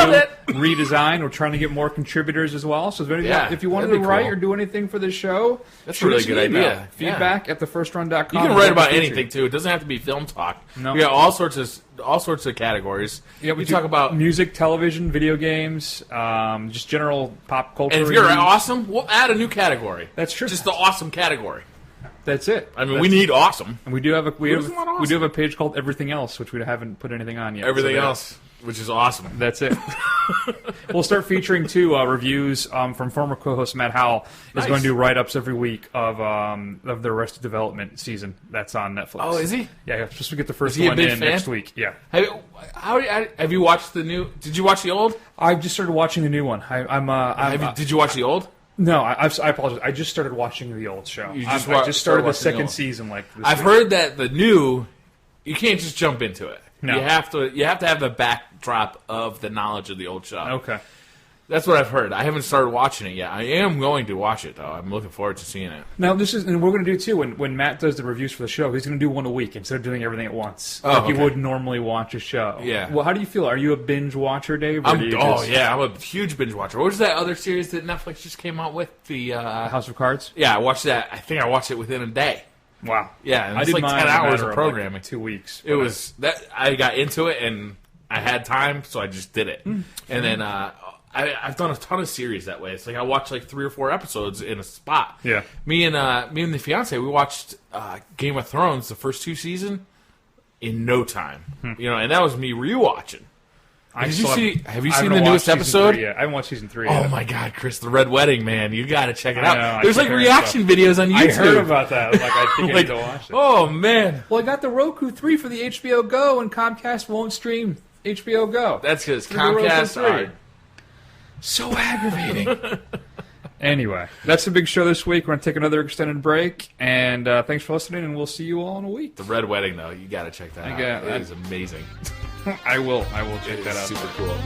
S1: redesigned. We're trying to get more contributors as well. So if you wanted to write or do anything for the show,
S2: that's a really good idea.
S1: Feedback at thefirstround.com.
S2: You can write about anything, too. It doesn't have to be film talk.
S1: No.
S2: We got all sorts of categories.
S1: Yeah, we talk about music, television, video games, just general pop culture.
S2: And if you're awesome, we'll add a new category.
S1: That's true.
S2: Just the awesome category.
S1: That's it.
S2: I mean, we need awesome.
S1: And we do have a page called Everything Else, which we haven't put anything on yet.
S2: Everything else, which is awesome.
S1: That's it. We'll start featuring reviews from former co-host Matt Howell. Is going to do write-ups every week of the Arrested Development season. That's on Netflix.
S2: Oh, is he?
S1: Yeah, supposed to get the first one in next week. Yeah.
S2: Have you watched the new? Did you watch the old?
S1: I just started watching the new one.
S2: Did you watch the old?
S1: No, I apologize. I just started watching the old show.
S2: I
S1: just started the second season.
S2: I've heard that the new, you can't just jump into it.
S1: No.
S2: You have to have the backdrop of the knowledge of the old show.
S1: Okay.
S2: That's what I've heard. I haven't started watching it yet. I am going to watch it, though. I'm looking forward to seeing it.
S1: Now, and we're going to do, too, when Matt does the reviews for the show, he's going to do one a week instead of doing everything at once. You would normally watch a show.
S2: Yeah.
S1: Well, how do you feel? Are you a binge watcher, Dave?
S2: I'm a huge binge watcher. What was that other series that Netflix just came out with? The
S1: House of Cards?
S2: Yeah, I watched that. I think I watched it within a day.
S1: Wow.
S2: Yeah, and it's like 10 hours of programming.
S1: Like 2 weeks.
S2: It was that I got into it, and I had time, so I just did it. And then I've done a ton of series that way. It's like I watched like 3 or 4 episodes in a spot.
S1: Yeah.
S2: Me and the fiance, we watched Game of Thrones, the first 2 seasons, in no time. And that was me rewatching. Have you seen the newest episode?
S1: Yeah, I haven't watched season 3
S2: yet.
S1: Oh
S2: my God, Chris, the Red Wedding, man. You got to check it
S1: out.
S2: Know, There's like reaction videos on YouTube.
S1: I heard about that. I think I need to watch it.
S2: Oh, man.
S1: Well, I got the Roku 3 for the HBO Go, and Comcast won't stream HBO Go.
S2: That's because Comcast are
S1: so aggravating. Anyway, that's the big show this week. We're going to take another extended break, and thanks for listening, and we'll see you all in a week.
S2: The Red Wedding, though, you got to check that out. It is amazing.
S1: I will check that out.
S2: Super cool.